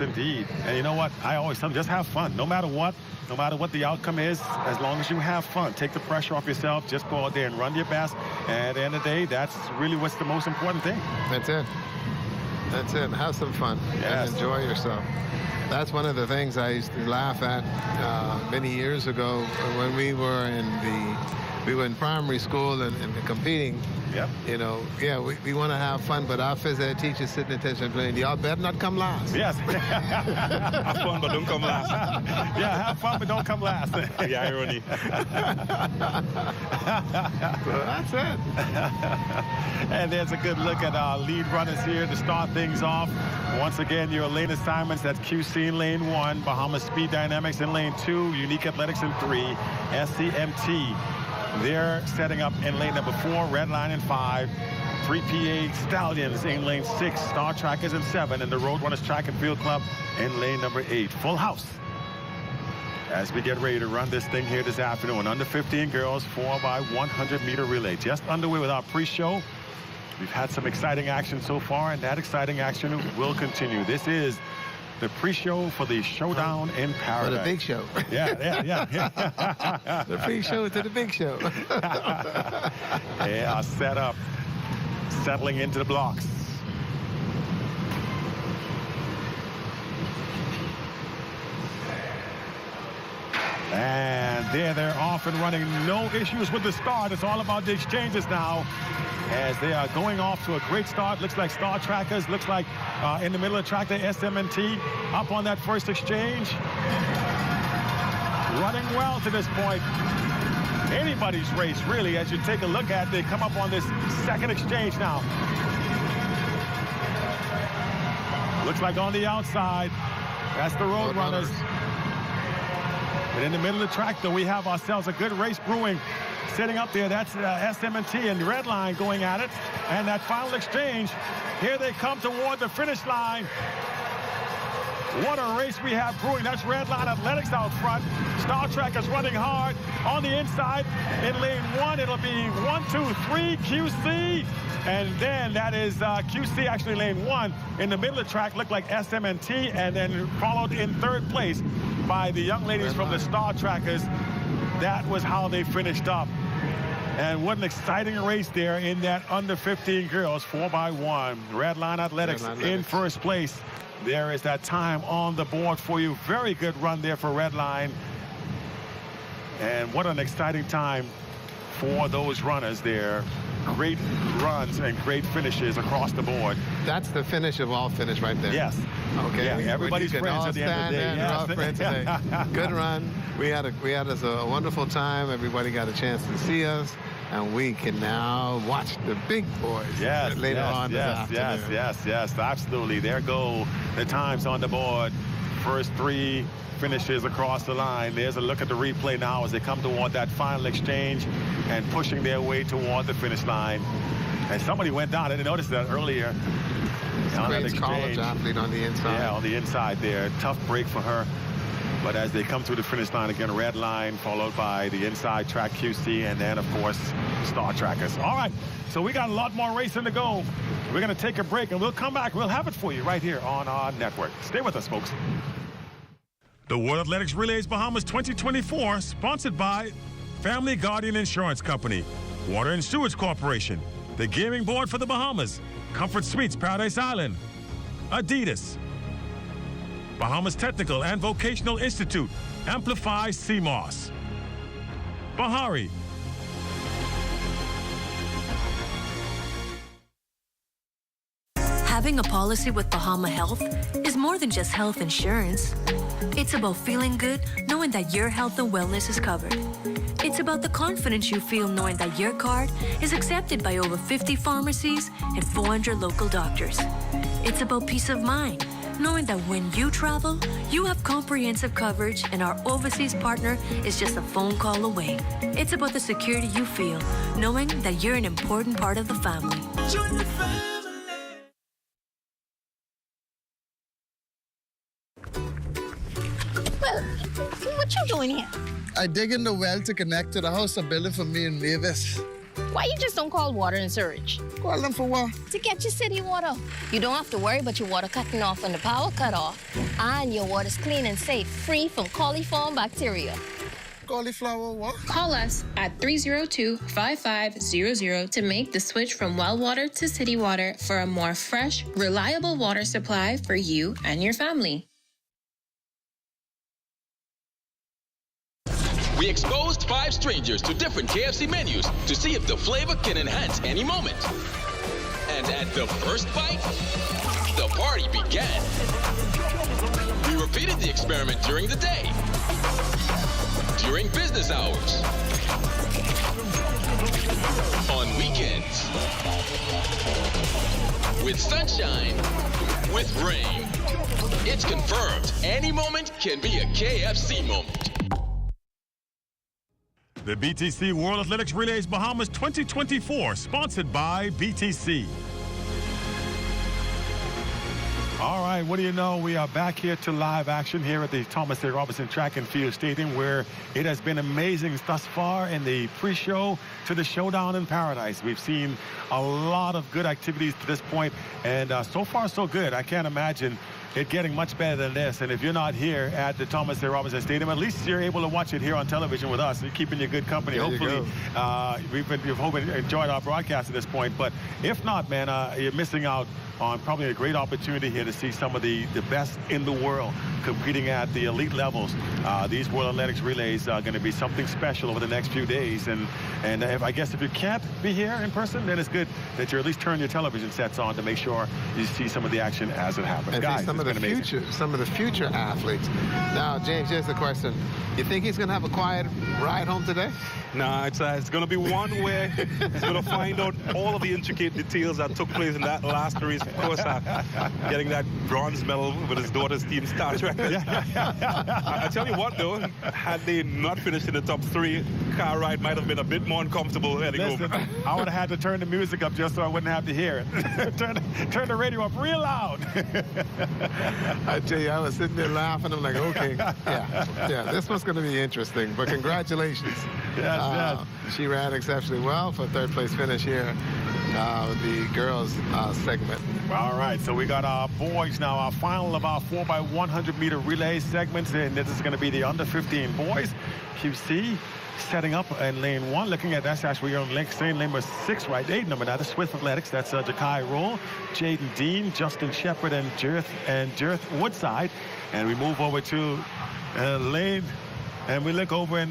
indeed. And you know what? I always tell them, just have fun. No matter what the outcome is, as long as you have fun, take the pressure off yourself. Just go out there and run your best. And at the end of the day, that's really what's the most important thing. That's it. That's it. Have some fun and enjoy yourself. That's one of the things I used to laugh at many years ago when we were in primary school and competing. Yep. You know, we want to have fun, but our phys ed teachers sitting attention playing. Y'all better not come last. Yes. Have fun, but don't come last. Yeah, have fun, but don't come last. The irony. So that's it. And there's a good look at our lead runners here to start things off. Once again, your lane assignments at QC in lane 1, Bahamas Speed Dynamics in lane 2, Unique Athletics in 3, SCMT. They're setting up in lane number 4, Red Line in 5, 3PA Stallions in lane 6, Star Trackers in 7, and the Roadrunners Track and Field Club in lane number 8. Full house as we get ready to run this thing here this afternoon. Under 15 girls, 4x100 meter relay. Just underway with our pre-show. We've had some exciting action so far, and that exciting action will continue. This is the pre-show for the Showdown in Paradise. For the big show. Yeah. The pre-show to the big show. Yeah, set up, settling into the blocks. And there they're off and running. No issues with the start. It's all about the exchanges now as they are going off to a great start. Looks like Star Trackers. Looks like in the middle of the track, the SMNT up on that first exchange. Running well to this point. Anybody's race, really, as you take a look at. They come up on this second exchange now. Looks like on the outside, that's the Roadrunners. But in the middle of the track, though, we have ourselves a good race brewing. Sitting up there, that's SMNT and Red Line going at it. And that final exchange, here they come toward the finish line. What a race we have brewing. That's Red Line Athletics out front. Star Trek is running hard on the inside. In lane 1, it'll be 1, 2, 3 QC. And then that is QC, actually lane 1. In the middle of the track, looked like SMNT, and then followed in third place by the young ladies from the Star Trackers. That was how they finished up. And what an exciting race there in that under 15 girls, 4x1. Red Line Athletics in first place. There is that time on the board for you. Very good run there for Red Line. And what an exciting time for those runners there. Great runs and great finishes across the board. That's the finish of all finish right there. Yes. Okay. Yeah, everybody's friends at the end of the day. Yes. Friends today. Good run. We had a wonderful time. Everybody got a chance to see us. And we can now watch the big boys later on this afternoon. Yes, absolutely. There go the times on the board. First 3 finishes across the line. There's a look at the replay now as they come toward that final exchange and pushing their way toward the finish line. And somebody went down. I didn't notice that earlier. Great college athlete on the inside. Yeah, on the inside there. Tough break for her. But as they come through the finish line again, Red Line followed by the inside track QC and then, of course, Star Trackers. All right, so we got a lot more racing to go. We're going to take a break, and we'll come back. We'll have it for you right here on our network. Stay with us, folks. The World Athletics Relays Bahamas 2024, sponsored by Family Guardian Insurance Company, Water and Sewage Corporation, the Gaming Board for the Bahamas, Comfort Suites Paradise Island, Adidas, Bahamas Technical and Vocational Institute, Amplify CMOS, Bahari, Having a policy with Bahama Health is more than just health insurance. It's about feeling good knowing that your health and wellness is covered. It's about the confidence you feel knowing that your card is accepted by over 50 pharmacies and 400 local doctors. It's about peace of mind, knowing that when you travel, you have comprehensive coverage and our overseas partner is just a phone call away. It's about the security you feel, knowing that you're an important part of the family. Join the family. Well, what you doing here? I dig in the well to connect to the house I'm building for me and Mavis. Why you just don't call water and sewage? Call them for what? To get your city water. You don't have to worry about your water cutting off when the power cut off. And your water's clean and safe, free from coliform bacteria. cauliflower what? Call us at 302-5500 to make the switch from well water to city water for a more fresh, reliable water supply for you and your family. We exposed 5 strangers to different KFC menus to see if the flavor can enhance any moment. And at the first bite, the party began. We repeated the experiment during the day, during business hours, on weekends, with sunshine, with rain. It's confirmed. Any moment can be a KFC moment. The BTC World Athletics Relays Bahamas 2024, sponsored by BTC. All right, what do you know? We are back here to live action here at the Thomas A. Robinson Track and Field Stadium, where it has been amazing thus far in the pre-show to the showdown in paradise. We've seen a lot of good activities to this point, and so far so good. I can't imagine it getting much better than this. And if you're not here at the Thomas A. Robinson Stadium, at least you're able to watch it here on television with us. We're keeping you good company. There Hopefully, you've enjoyed our broadcast at this point. But if not, man, you're missing out on probably a great opportunity here to see some of the best in the world competing at the elite levels. These World Athletics Relays are going to be something special over the next few days. And I guess if you can't be here in person, then it's good that you at least turn your television sets on to make sure you see some of the action as it happens. And Guys, some of the future athletes. Now, James, here's the question. You think he's going to have a quiet ride home today? Nah, it's going to be one where he's going to find out all of the intricate details that took place in that last race. Of course, getting that bronze medal with his daughter's team, Star Trek. I tell you what, though, had they not finished in the top 3, car ride might have been a bit more uncomfortable heading home. I would have had to turn the music up just so I wouldn't have to hear it. turn the radio up real loud. I tell you, I was sitting there laughing. I'm like, okay, yeah, this one's going to be interesting. But congratulations. Yes. She ran exceptionally well for a 3rd place finish here with the girls segment. All right, so we got our boys now, our final of our 4x100 meter relay segments, and this is going to be the under 15 boys. QC setting up in lane 1, looking at that's actually on lane number 6, right? 8 number now, the Swift Athletics. That's Jakai Roll, Jaden Dean, Justin Shepard, and Jerth Woodside. And we move over to lane, and we look over in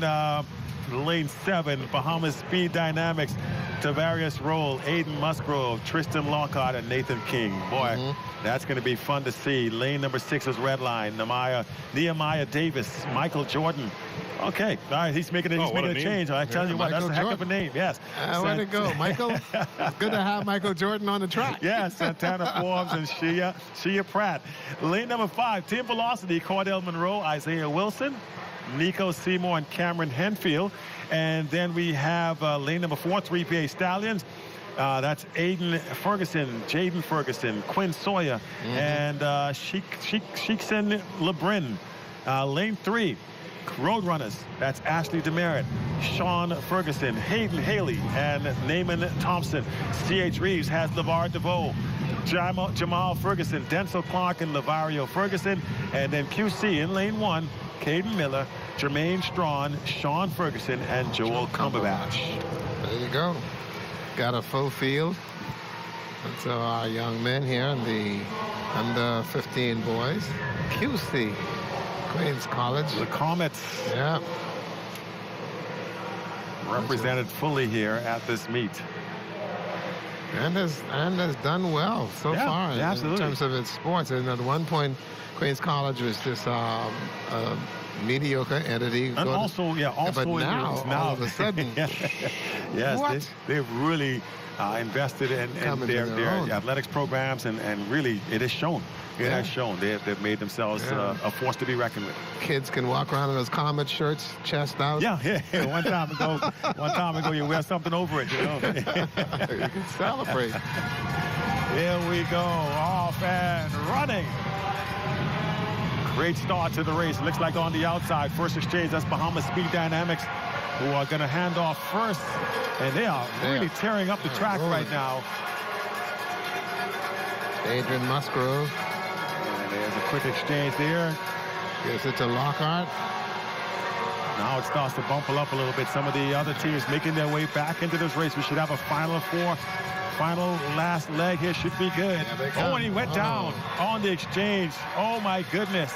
lane 7, Bahamas Speed Dynamics, Tavarius Roll, Aiden Musgrove, Tristan Lockhart, and Nathan King. Boy, that's going to be fun to see. Lane number 6 is Redline, Nehemiah Davis, Michael Jordan. Okay, all right, he's making a change. I tell you what, that's a heck of a name. Yes. Where'd it go, Michael? It's good to have Michael Jordan on the track. Yes, Santana Forbes and Shia Pratt. Lane number 5, Team Velocity, Cordell Monroe, Isaiah Wilson, Nico Seymour, and Cameron Henfield. And then we have lane number 4, 3PA Stallions. That's Aiden Ferguson, Jaden Ferguson, Quinn Sawyer, and Sheikson LeBrin. Lane 3, Roadrunners. That's Ashley Demerit, Sean Ferguson, Hayden Haley, and Naaman Thompson. C.H. Reeves has LeVar DeVoe, Jamal Ferguson, Denzel Clark, and Lavario Ferguson. And then QC in lane 1, Caden Miller, Jermaine Strawn, Sean Ferguson, and Joel Cumberbatch. There you go. Got a full field. And so our young men here in the under 15 boys. QC, Queens College. The Comets. Yeah. Represented fully here at this meet. And has done well so far in terms of its sports. And at one point, Queens College was just a mediocre entity. And also but now, all of a sudden, yes, they've really invested in their athletics programs, and really it has shown. It has shown. They've made themselves a force to be reckoned with. Kids can walk around in those Comet shirts, chest out. Yeah. One time ago, you wear something over it, you know. You can celebrate. Here we go, off and running. Great start to the race. Looks like on the outside, first exchange, that's Bahamas Speed Dynamics, who are going to hand off first. And they are really tearing up the track right now. Adrian Musgrove. And there's a quick exchange there. Gives it to Lockhart. Now it starts to bumble up a little bit. Some of the other teams making their way back into this race. We should have a final four. Final last leg here should be good. Oh, and he went down on the exchange. Oh, my goodness.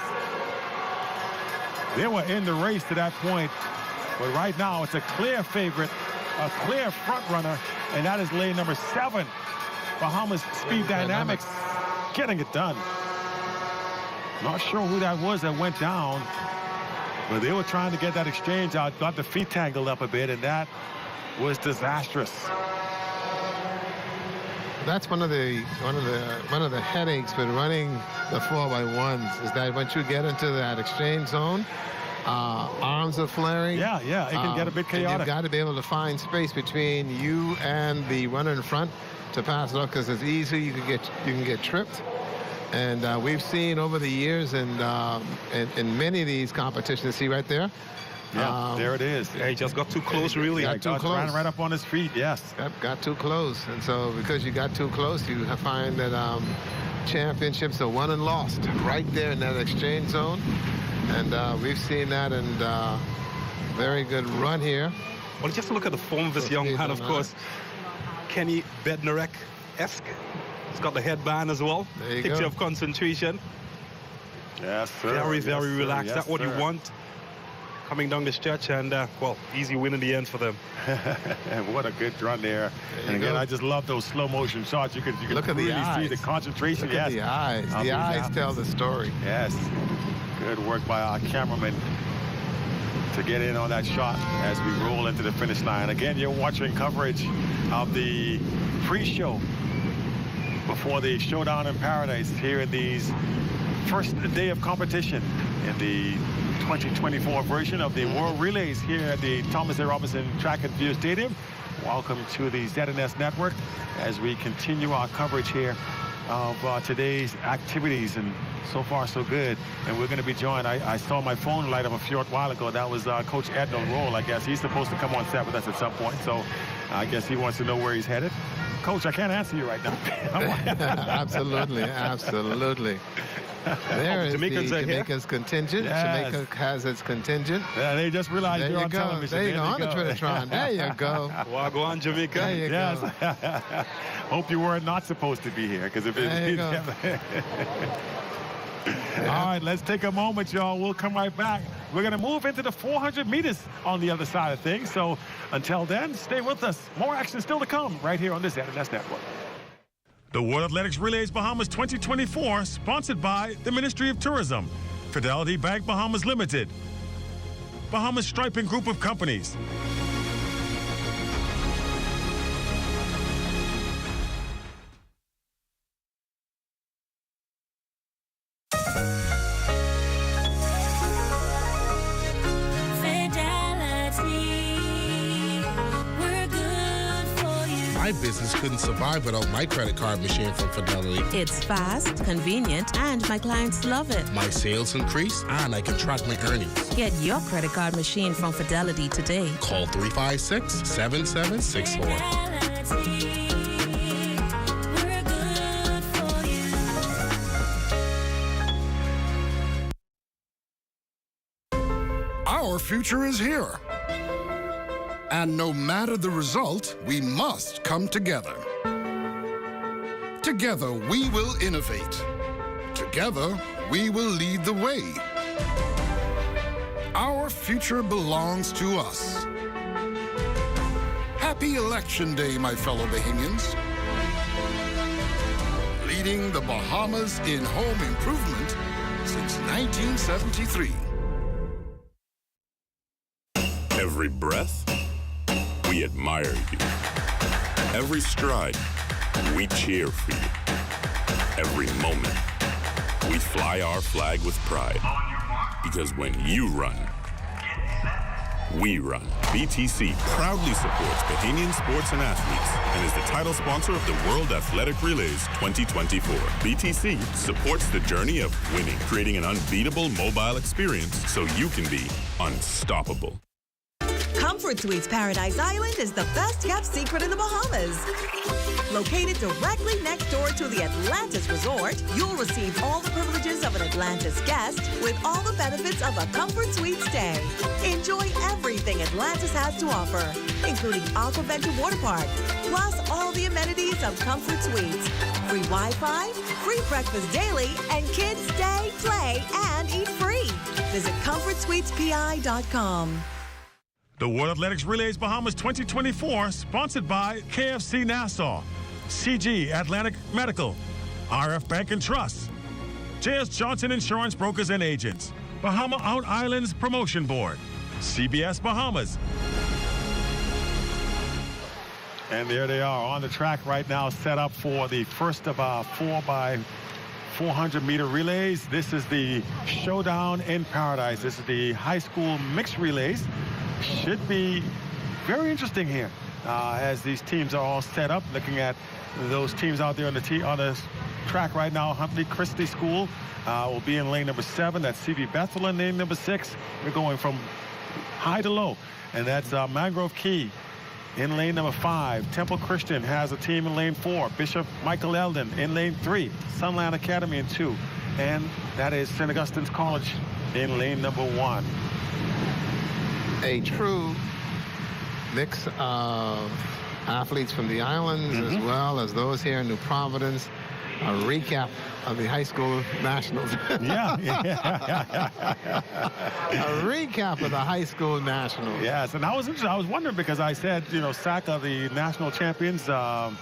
They were in the race to that point. But right now, it's a clear favorite, a clear front runner, and that is lane number 7. Bahamas Speed Dynamics getting it done. Not sure who that was that went down, but they were trying to get that exchange out, got the feet tangled up a bit, and that was disastrous. That's one of the headaches with running the 4x1s is that once you get into that exchange zone, arms are flaring. Yeah, it can get a bit chaotic. And you've got to be able to find space between you and the runner in front to pass it up, because it's easy. You can get tripped. And we've seen over the years in many of these competitions. See right there. Yeah, there it is. Yeah, he just got too close, really. Got too close. Ran right up on his feet, yes. Yep, got too close. And so because you got too close, you find that championships are won and lost right there in that exchange zone. And we've seen that, and very good run here. Well, just look at the form of this young man, of course. Kenny Bednarek-esque. He's got the headband as well. Picture of concentration. Yes, sir. Very, very yes, relaxed. Yes, That's what you want. Coming down the stretch, and well, easy win in the end for them. What a good run there. And again, I just love those slow motion shots. You can look at really the eyes. See the concentration. Look at the eyes. The eyes tell the story. Yes. Good work by our cameraman to get in on that shot as we roll into the finish line. Again, you're watching coverage of the pre-show before the Showdown in Paradise here in these first day of competition in the 2024 version of the World Relays here at the Thomas A. Robinson Track and Field Stadium. Welcome to the ZNS Network as we continue our coverage here of today's activities, and so far so good. And we're going to be joined. I saw my phone light up a short while ago. That was Coach Edno Roll. I guess he's supposed to come on set with us at some point, so I guess he wants to know where he's headed. Coach, I can't answer you right now. Absolutely. There is Jamaica's contingent. Yes. Jamaica has its contingent. Yeah, they just realized you're on television. There you go, on the Trinitron. There you go. Well, go on, Jamaica. There you go. Hope you were not supposed to be here, because if there you go. All right, let's take a moment, y'all. We'll come right back. We're going to move into the 400 meters on the other side of things. So until then, stay with us. More action still to come right here on this ZNS Network. The World Athletics Relays Bahamas 2024, sponsored by the Ministry of Tourism, Fidelity Bank Bahamas Limited, Bahamas Striping Group of Companies. My business couldn't survive without my credit card machine from Fidelity. It's fast, convenient, and my clients love it. My sales increase, and I can track my earnings. Get your credit card machine from Fidelity today. Call 356-7764. Our future is here. And no matter the result, we must come together. Together, we will innovate. Together, we will lead the way. Our future belongs to us. Happy Election Day, my fellow Bahamians. Leading the Bahamas in home improvement since 1973. Every breath, we admire you. Every stride, we cheer for you. Every moment, we fly our flag with pride. Because when you run, we run. BTC proudly supports Bahamian sports and athletes and is the title sponsor of the World Athletic Relays 2024. BTC supports the journey of winning, creating an unbeatable mobile experience so you can be unstoppable. Comfort Suites Paradise Island is the best kept secret in the Bahamas. Located directly next door to the Atlantis Resort, you'll receive all the privileges of an Atlantis guest with all the benefits of a Comfort Suite stay. Enjoy everything Atlantis has to offer, including Aquaventure Water Park, plus all the amenities of Comfort Suites. Free Wi-Fi, free breakfast daily, and kids stay, play, and eat free. Visit ComfortSuitesPI.com. The World Athletics Relays Bahamas 2024, sponsored by KFC Nassau, CG Atlantic Medical, RF Bank and Trust, J.S. Johnson Insurance Brokers and Agents, Bahama Out Islands Promotion Board, CBS Bahamas. And there they are on the track right now, set up for the first of our 4x400 meter relays. This is the showdown in paradise. This is the high school mixed relays. Should be very interesting here as these teams are all set up. Looking at those teams out there on the track right now. Huntley Christie School will be in lane number 7. That's C.V. Bethel in lane number 6. We're going from high to low, and that's Mangrove Key in lane number 5. Temple Christian has a team in lane 4. Bishop Michael Eldon in lane 3. Sunland Academy in 2. And that is St. Augustine's College in lane number 1. A true mix of athletes from the islands as well as those here in New Providence. A recap of the high school nationals. Yeah. A recap of the high school nationals. Yes, and I was interested. I was wondering because I said, SACA, the national champions, well,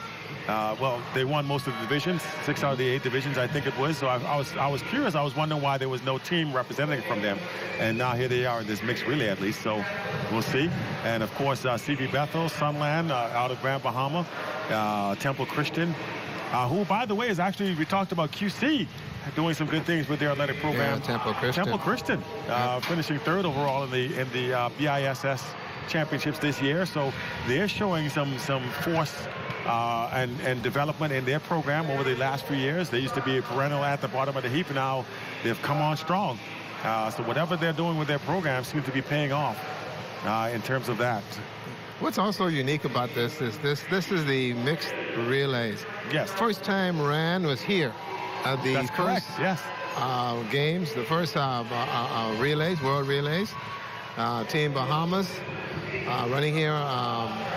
they won most of the divisions, 6 out of the 8 divisions, I think it was. So I was curious. I was wondering why there was no team representing from them. And now here they are in this mixed relay, at least. So we'll see. And, of course, C.V. Bethel, Sunland out of Grand Bahama, Temple Christian, who, by the way, is actually, we talked about QC doing some good things with their athletic program. Yeah, Temple Christian. Temple Christian, finishing 3rd overall in the BISS championships this year. So they're showing some force and development in their program over the last few years. They used to be a perennial at the bottom of the heap. Now they've come on strong. So whatever they're doing with their program seems to be paying off in terms of that. What's also unique about this is this is the mixed relays. Yes. First time ran was here at the That's correct. Yes. Games, the first relays, world relays. Team Bahamas running here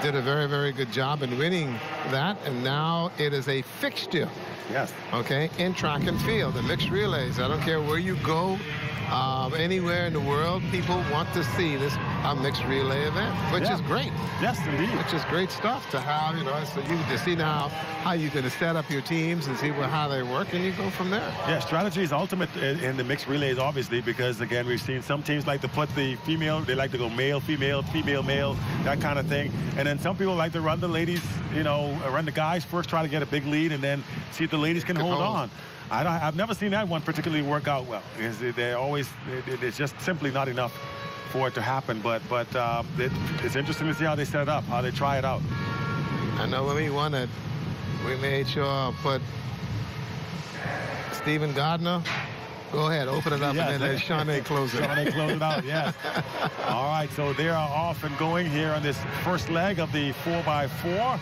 did a very, very good job in winning that, and now it is a fixture. Yes. Okay, in track and field, the mixed relays. I don't care where you go, anywhere in the world, people want to see this mixed relay event, which is great. Yes, indeed. Which is great stuff to have, so you can see now how you can set up your teams and see how they work, and you go from there. Yeah, strategy is ultimate in the mixed relays, obviously, because, again, we've seen some teams like to put the female, they like to go male, female, female, male, that kind of thing. And then some people like to run the ladies, run the guys first, try to get a big lead, and then see if the ladies can hold on. I've never seen that one particularly work out well. It's just simply not enough for it to happen. But it's interesting to see how they set it up, how they try it out. I know when we won it, we made sure to put Stephen Gardner. Go ahead, open it up, and then let Shawnee close it. Shawnee close it out, yes. All right, so they are off and going here on this first leg of the 4x4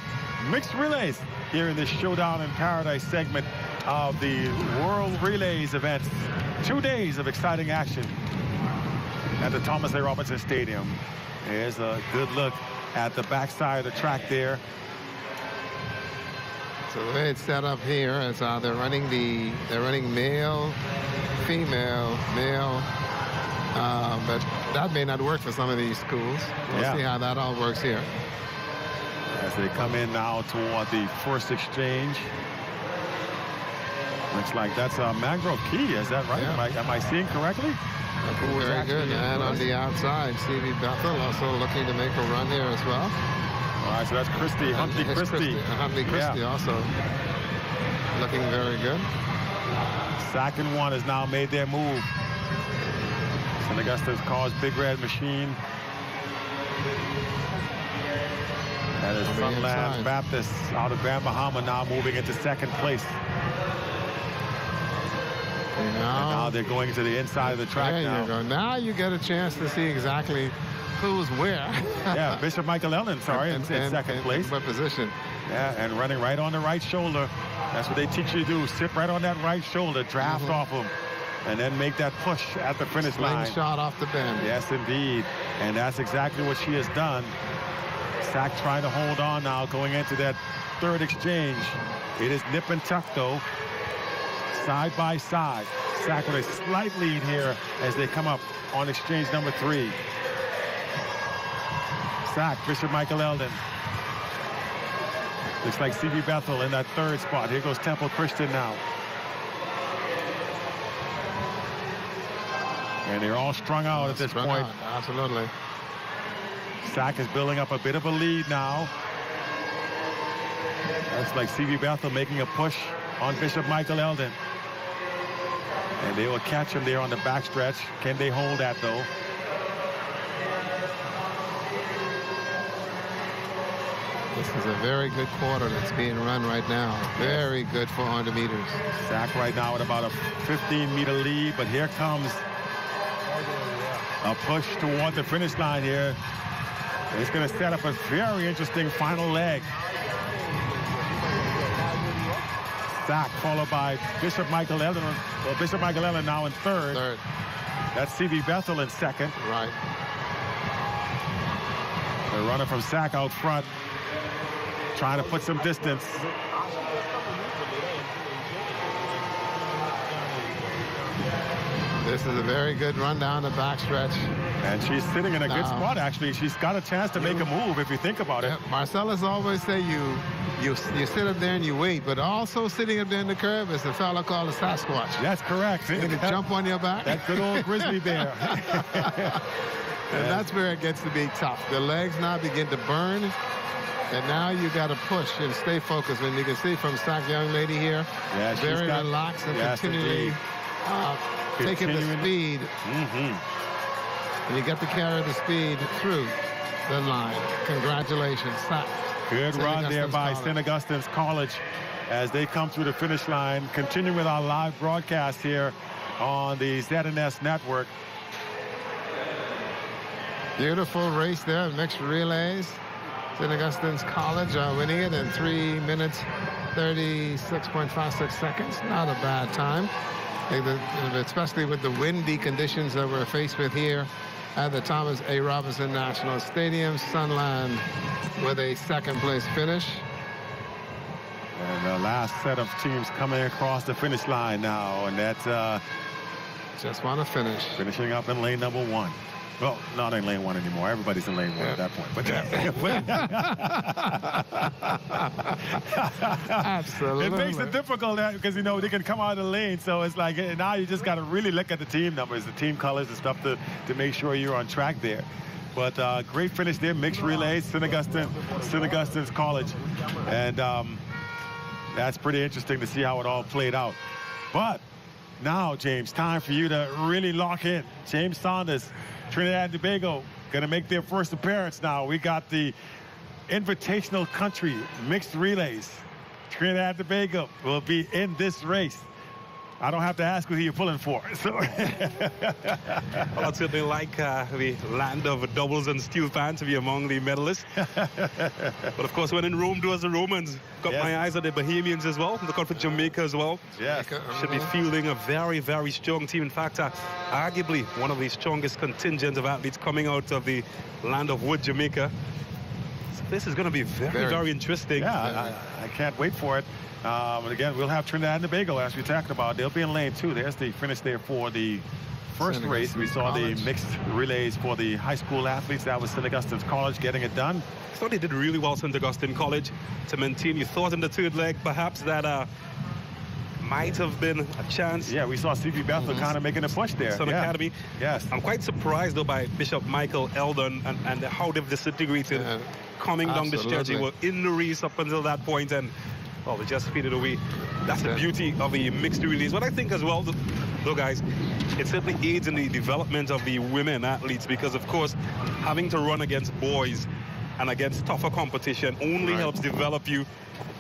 mixed relays here in this Showdown in Paradise segment of the World Relays event. 2 days of exciting action at the Thomas A. Robinson Stadium. Here's a good look at the backside of the track there. So the way it's set up here is they're running male, female, male, but that may not work for some of these schools. We'll see how that all works here. As they come in now toward the first exchange. Looks like that's Mangrove Key, is that right? Yeah. Am I seeing correctly? Very good. And on the outside, C.V. Bethel also looking to make a run here as well. All right, so that's Christie, Huntley Christie. Huntley Christie also looking very good. Second one has now made their move. St. Augustine's Cause Big Red Machine. That is Sunland Baptist out of Grand Bahama now moving into second place. And now they're going to the inside of the track now. There you go. Now you get a chance to see exactly who's where. Yeah, Bishop Michael Ellen, in second place. What position. Yeah, and running right on the right shoulder. That's what they teach you to do. Sit right on that right shoulder, draft off them, and then make that push at the finish line. Shot off the bend. Yes, indeed. And that's exactly what she has done. Sack trying to hold on now going into that third exchange. It is nip and tuck, though. Side by side. Sack with a slight lead here as they come up on exchange number 3. Sack, Bishop Michael Eldon. Looks like C.B. Bethel in that third spot. Here goes Temple Christian now. And they're all strung out at this point. Absolutely. Sack is building up a bit of a lead now. Looks like C.B. Bethel making a push on Bishop Michael Eldon. And they will catch him there on the backstretch. Can they hold that, though? This is a very good quarter that's being run right now. Very good 400 meters. Sack right now at about a 15-meter lead, but here comes a push toward the finish line here. It's going to set up a very interesting final leg. Sack followed by Bishop Michael Eldon. Well, Bishop Michael Eldon now in third. That's C.B. Bethel in second. Right. The runner from Sack out front, trying to put some distance. This is a very good run down the backstretch. And she's sitting in a good spot, actually. She's got a chance to make a move if you think about it. Marcellus always say you sit up there and you wait, but also sitting up there in the curve is a fellow called a Sasquatch. That's correct. You can jump on your back. That good old grizzly bear. And that's where it gets to be tough. The legs now begin to burn. And now you got to push and stay focused. And you can see from Sack young lady here, very relaxed and continually taking the speed. And you got to carry the speed through the line. Congratulations, Sack. Good run there by St. Augustine's College as they come through the finish line. Continuing with our live broadcast here on the ZNS network. Beautiful race there, mixed relays. St. Augustine's College winning it in 3 minutes, 36.56 seconds. Not a bad time, especially with the windy conditions that we're faced with here at the Thomas A. Robinson National Stadium. Sunland with a second-place finish. And the last set of teams coming across the finish line now, and that's just want to finish. Finishing up in lane number 1. Well, not in lane 1 anymore. Everybody's in lane 1 at that point. But absolutely, it makes it difficult because they can come out of the lane. So it's like now you just got to really look at the team numbers, the team colors, and stuff to make sure you're on track there. But great finish there, mixed relays, St. Augustine's College, and that's pretty interesting to see how it all played out. But now, James, time for you to really lock in. James Saunders, Trinidad and Tobago, going to make their first appearance now. We got the Invitational Country Mixed Relays. Trinidad and Tobago will be in this race. I don't have to ask who you're pulling for. So well, I'd certainly like the land of doubles and steel pans to be among the medalists. But of course, when in Rome, do as the Romans. Got my eyes on the Bahamians as well. Look out for Jamaica as well. Yes. Should be fielding a very, very strong team. In fact, arguably one of the strongest contingents of athletes coming out of the land of wood, Jamaica. So this is going to be very, very interesting. Yeah, I can't wait for it. And again, we'll have Trinidad and Tobago, as we talked about. They'll be in lane 2. There's the finish there for the first race. We saw the mixed relays for the high school athletes. That was St. Augustine's College getting it done. I thought they did really well, St. Augustine College, to maintain. You thought in the third leg, perhaps, that might have been a chance. Yeah, we saw C.B. Bethel kind of making a push there. Sun Academy. Yes. I'm quite surprised, though, by Bishop Michael Eldon and how they've disintegrated coming down the stretch. They were in the race up until that point, and well, they just faded away. That's the beauty of the mixed relays. What I think as well, though, guys, it certainly aids in the development of the women athletes because, of course, having to run against boys and against tougher competition only helps develop you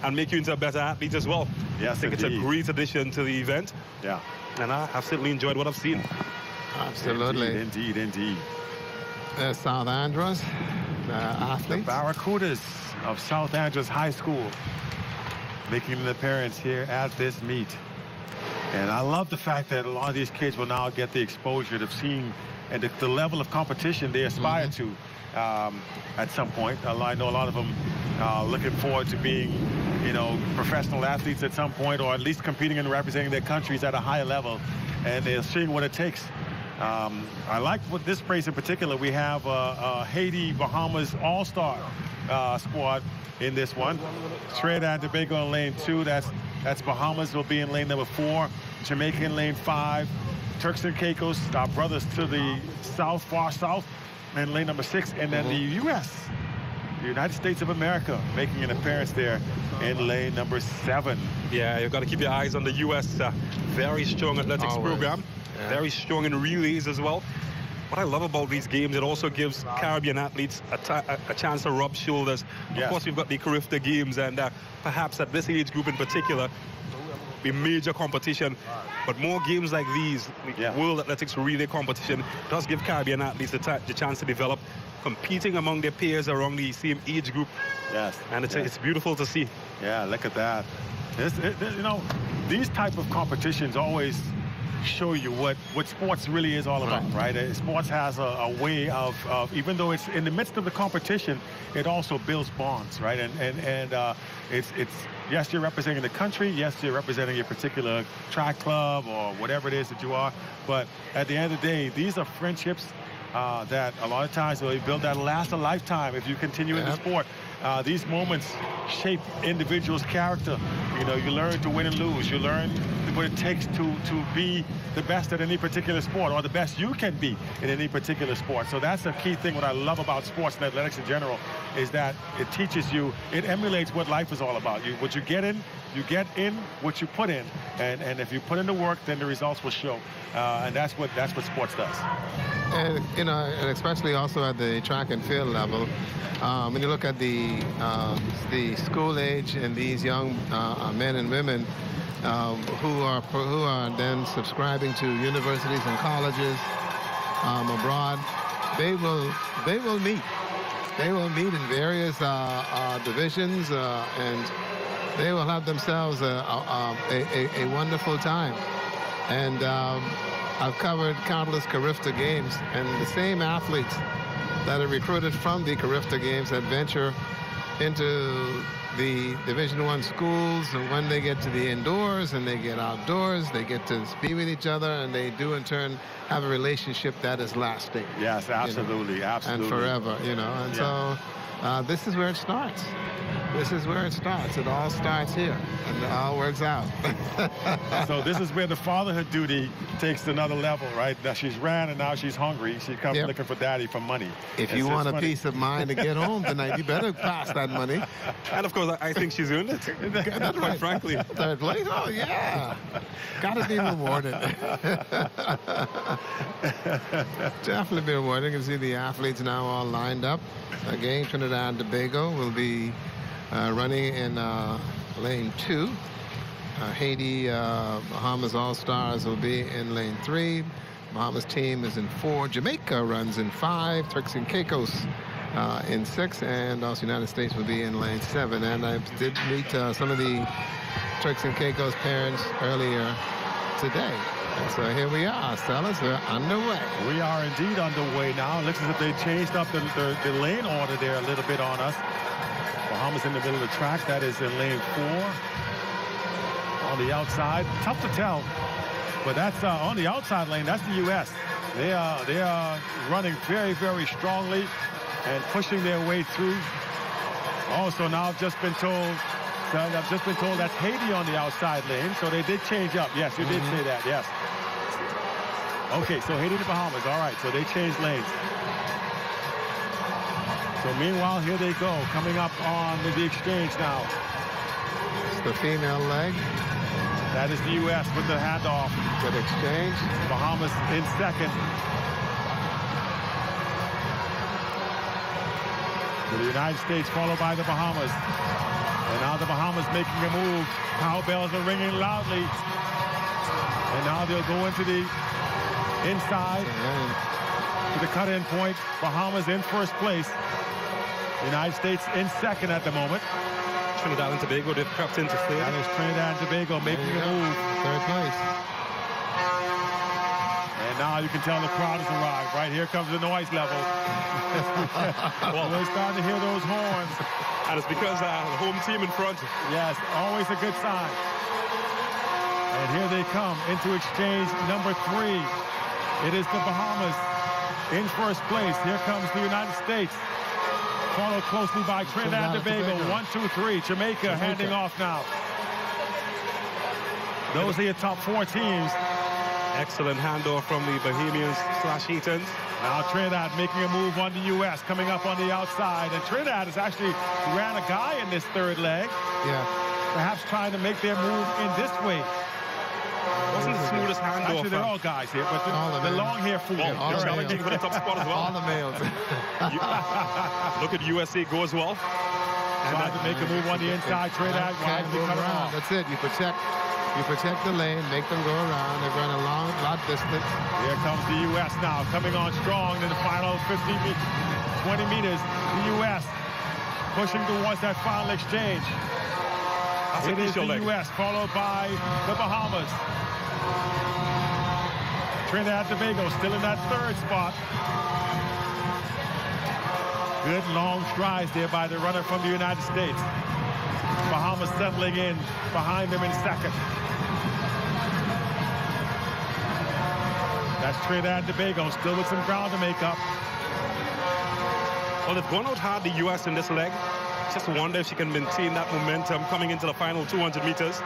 and make you into a better athlete as well. Yes, I think it's a great addition to the event. Yeah. And I've certainly enjoyed what I've seen. Absolutely. Indeed. There's South Andros. athletes. The Barracudas of South Andrews High School making an appearance here at this meet. And I love the fact that a lot of these kids will now get the exposure to seeing and the level of competition they aspire to at some point. I know a lot of them looking forward to being, professional athletes at some point, or at least competing and representing their countries at a higher level. And they're seeing what it takes. I like what this race in particular. We have Haiti, Bahamas All-Star squad in this one. Trinidad and Tobago in lane 2. That's Bahamas will be in lane number 4. Jamaica in lane 5. Turks and Caicos, our brothers to the south, far south, in lane number 6. And then the U.S., the United States of America, making an appearance there in lane number 7. Yeah, you've got to keep your eyes on the U.S. Very strong athletics program. Yeah. Very strong in relays as well. What I love about these games, it also gives Caribbean athletes a chance to rub shoulders. Of course, we've got the Carifta Games, and perhaps at this age group in particular, be major competition. But more games like these, World Athletics Relay competition, does give Caribbean athletes the chance to develop, competing among their peers around the same age group. Yes. And it's beautiful to see. Yeah, look at that. These type of competitions always show you what sports really is all about, right? Sports has a way of, even though it's in the midst of the competition, it also builds bonds, right? And it's yes, you're representing the country. Yes, you're representing your particular track club or whatever it is that you are. But at the end of the day, these are friendships that a lot of times will build that last a lifetime if you continue in the sport. These moments shape individuals' character. You learn to win and lose. You learn what it takes to be the best at any particular sport, or the best you can be in any particular sport. So that's the key thing. What I love about sports and athletics in general is that it teaches you, it emulates what life is all about. What you get in what you put in, and if you put in the work, then the results will show. And that's what sports does. And and especially also at the track and field level, when you look at the school age and these young men and women who are then subscribing to universities and colleges abroad, they will meet. They will meet in various divisions, and they will have themselves a wonderful time. And I've covered countless Carifta games, and the same athletes that are recruited from the Carifta games that venture into the Division I schools, and when they get to the indoors and they get outdoors, they get to be with each other, and they do in turn have a relationship that is lasting. Yes, absolutely, absolutely. And forever, and so this is where it starts. This is where it starts. It all starts here, and it all works out. So this is where the fatherhood duty takes another level, right? Now she's ran, and now she's hungry. She comes looking for daddy for money. If you want a peace of mind to get home tonight, you better pass that money. And of course, I think she's earned it. That's quite frankly. Third place? Oh, yeah. Got to be rewarded. Definitely be rewarded. You can see the athletes now all lined up. Again, Trinidad and Tobago will be running in lane 2. Haiti, Bahamas All-Stars will be in lane 3. Bahamas team is in 4. Jamaica runs in 5. Turks and Caicos in 6. And also United States will be in lane 7. And I did meet some of the Turks and Caicos parents earlier today. And so here we are, fellas. We're underway. We are indeed underway now. It looks as if they changed up the lane order there a little bit on us. Bahamas in the middle of the track. That is in lane 4. On the outside, tough to tell, but that's on the outside lane. That's the U.S. They are running very, very strongly and pushing their way through. Also, now I've just been told that's Haiti on the outside lane, so they did change up. Yes, you did say that. Yes. Okay, so Haiti to Bahamas. All right, so they changed lanes. So meanwhile, here they go, coming up on the exchange now. It's the female leg. That is the U.S. with the handoff. Good exchange. Bahamas in second. So the United States followed by the Bahamas. And now the Bahamas making a move. Cowbells are ringing loudly. And now they'll go into the inside to the cut-in point. Bahamas in first place. United States in second at the moment. Trinidad and Tobago, they've crept into third. That is Trinidad and Tobago making a move. Third place. And now you can tell the crowd has arrived. Right here comes the noise level. Well, they're starting to hear those horns. And it's because the home team in front. Yes, always a good sign. And here they come into exchange number 3. It is the Bahamas in first place. Here comes the United States, followed closely by Trinidad and Tobago. 1, 2, 3. Jamaica handing off now. Those are your top 4 teams. Excellent handoff from the Bahamians/Hetans. Now Trinidad making a move on the U.S. coming up on the outside. And Trinidad has actually ran a guy in this third leg. Yeah. Perhaps trying to make their move in this way. Wasn't the smoothest handoff. Actually, they're all guys here, but the long hair fool. All challenging for the top spot as well. All the males. Look at USA go as well. Trying to make a move on the inside. Trinidad wisely cut it off. That's it. You protect the lane, make them go around. They run a lot distance. Here comes the U.S. now, coming on strong in the final 20 meters. The U.S. pushing towards that final exchange. It is the U.S. followed by the Bahamas. Trinidad and Tobago still in that third spot. Good long strides there by the runner from the United States. Bahamas settling in behind them in second. That's Trinidad and Tobago still with some ground to make up. Well, they've gone out hard, the U.S. in this leg. Just wonder if she can maintain that momentum coming into the final 200 meters.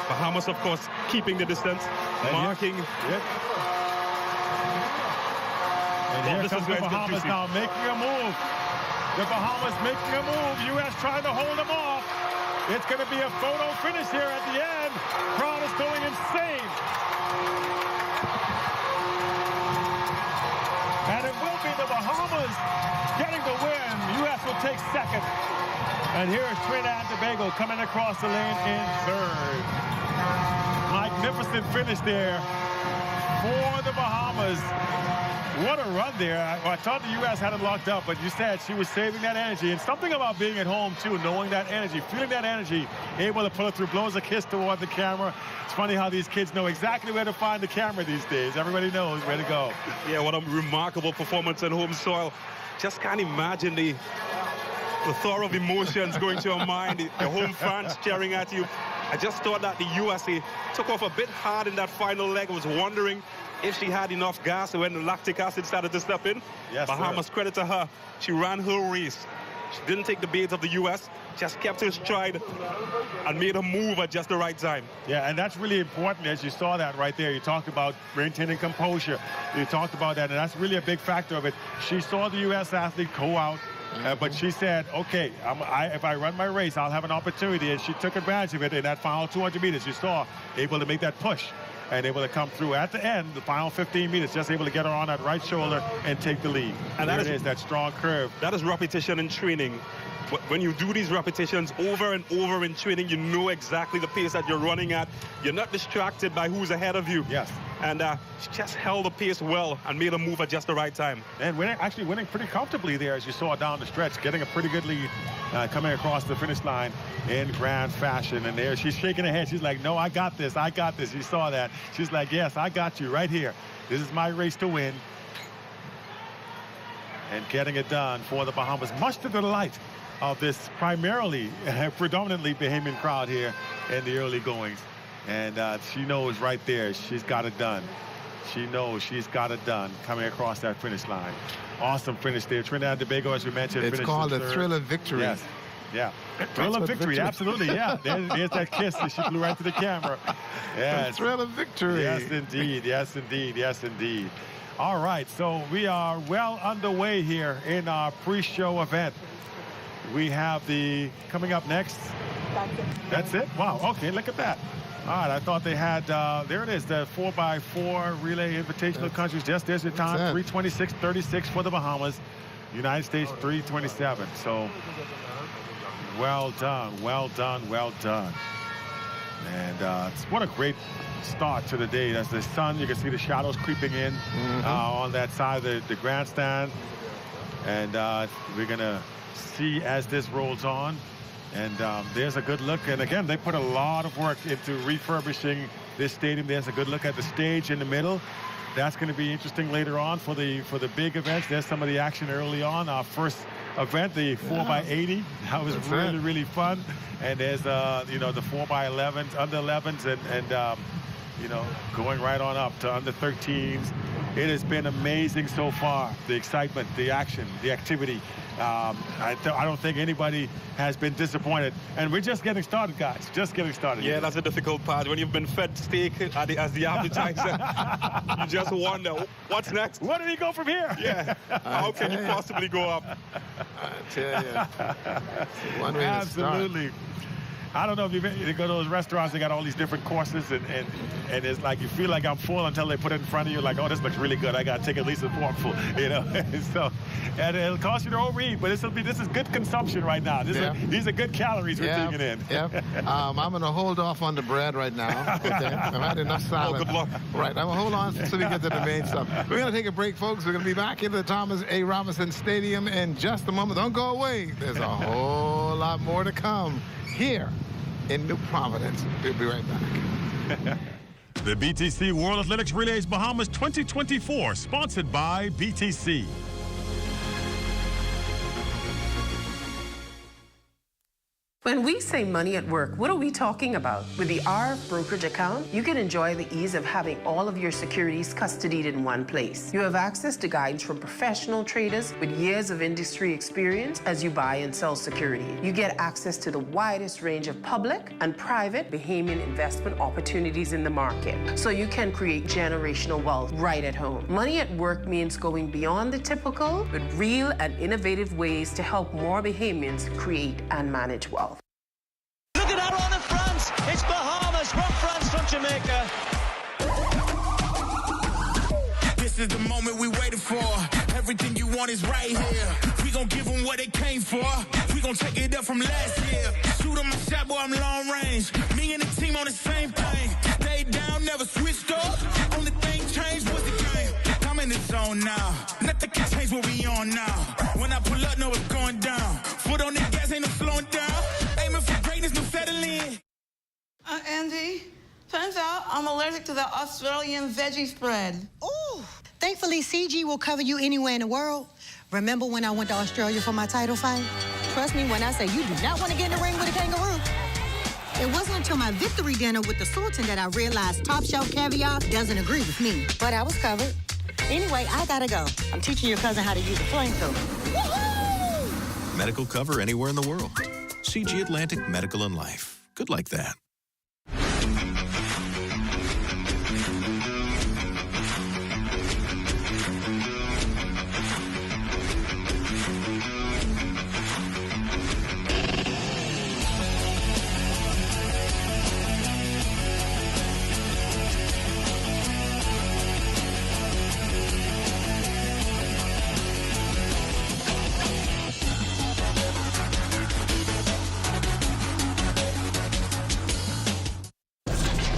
Bahamas, of course, keeping the distance, marking. And here comes the Bahamas now making a move. The Bahamas making a move. U.S. trying to hold them off. It's going to be a photo finish here at the end. Crowd is going insane. And it will be the Bahamas getting the win. U.S. will take second. And here is Trinidad and Tobago coming across the lane in third. Magnificent finish there for the Bahamas. What a run there. I thought the U.S. had it locked up, but you said she was saving that energy. And something about being at home, too, knowing that energy, feeling that energy, able to pull it through, blows a kiss toward the camera. It's funny how these kids know exactly where to find the camera these days. Everybody knows where to go. Yeah, what a remarkable performance on home soil. Just can't imagine the thought of emotions going to your mind, the home fans cheering at you. I just thought that the USA took off a bit hard in that final leg. I was wondering if she had enough gas when the lactic acid started to step in. Yes, Bahamas, credit to her. She ran her race. She didn't take the bait of the U.S., just kept her stride and made a move at just the right time. Yeah, and that's really important, as you saw that right there. You talked about maintaining composure. You talked about that, and that's really a big factor of it. She saw the U.S. athlete go out, but she said, okay, if I run my race, I'll have an opportunity, and she took advantage of it in that final 200 meters. You saw, able to make that push and able to come through at the end, the final 15 meters, just able to get her on that right shoulder and take the lead. And there it is, that strong curve. That is repetition in training. When you do these repetitions over and over in training, you know exactly the pace that you're running at. You're not distracted by who's ahead of you. Yes. And she just held the pace well and made a move at just the right time. And actually winning pretty comfortably there, as you saw down the stretch, getting a pretty good lead coming across the finish line in grand fashion. And there she's shaking her head. She's like, no, I got this. I got this. You saw that. She's like, yes, I got you right here. This is my race to win. And getting it done for the Bahamas, much to the delight of this predominantly Bahamian crowd here in the early goings. And she knows right there she's got it done. She knows she's got it done coming across that finish line. Awesome finish there. Trinidad and Tobago, as we mentioned, it's called the thrill of victory. Yes. Yeah. Thrill of victory. Absolutely. Yeah. There's that kiss that she blew right to the camera. Yes. The thrill of victory. Yes, indeed. Yes, indeed. Yes, indeed. All right. So we are well underway here in our pre-show event. We have coming up next. That's it? Wow. Okay, look at that. All right, I thought they had, there it is, the 4x4 relay invitational countries. Just there's your time, 3:26.36 for the Bahamas. United States, 3:27. So, well done, well done, well done. And what a great start to the day. That's the sun. You can see the shadows creeping in on that side of the grandstand. And we're going to see as this rolls on. And there's a good look. And again, they put a lot of work into refurbishing this stadium. There's a good look at the stage in the middle. That's going to be interesting later on for the big events. There's some of the action early on. Our first event, the 4x80, that was really fun. And there's the 4x11s, under 11s, and going right on up to under 13s. It has been amazing so far. The excitement, the action, the activity. I don't think anybody has been disappointed. And we're just getting started, guys. Just getting started. Yeah, that's a difficult part. When you've been fed steak as the appetizer, you just wonder, what's next? Where do we go from here? Yeah. How can you possibly go up? I tell you. One way Absolutely. I don't know if you go to those restaurants, they got all these different courses, and it's like you feel like I'm full until they put it in front of you, like, oh, this looks really good. I got to take at least a forkful, and it'll cost you to overeat, but this is good consumption right now. These are good calories we're taking in. I'm going to hold off on the bread right now. Okay? I've had enough salad. Oh, good luck. Right, I'm going to hold on so we get to the main stuff. We're going to take a break, folks. We're going to be back into the Thomas A. Robinson Stadium in just a moment. Don't go away. There's a whole lot more to come here in New Providence. We'll be right back. The BTC World Athletics Relays Bahamas 2024, sponsored by BTC. When we say money at work, what are we talking about? With the RF brokerage account, you can enjoy the ease of having all of your securities custodied in one place. You have access to guidance from professional traders with years of industry experience as you buy and sell security. You get access to the widest range of public and private Bahamian investment opportunities in the market, so you can create generational wealth right at home. Money at work means going beyond the typical with real and innovative ways to help more Bahamians create and manage wealth. Look at that on in France. It's Bahamas from France, from Jamaica. This is the moment we waited for. Everything you want is right here. We gon' give them what they came for. We gon' take it up from last year. Shoot 'em my shot, boy, I'm long range. Me and the team on the same thing. Stayed down, never switched up. Only thing changed was the game. I'm in the zone now. Nothing can change what we on now. When I pull up, know it's going down. Foot on the gas, ain't no slowing down. Aiming for greatness, no settling. Andy, turns out I'm allergic to the Australian veggie spread. Ooh, thankfully CG will cover you anywhere in the world. Remember when I went to Australia for my title fight? Trust me when I say you do not want to get in the ring with a kangaroo. It wasn't until my victory dinner with the Sultan that I realized top shelf caviar doesn't agree with me. But I was covered. Anyway, I gotta go. I'm teaching your cousin how to use a flamethrower. Woohoo! Medical cover anywhere in the world. CG Atlantic Medical and Life. Good like that.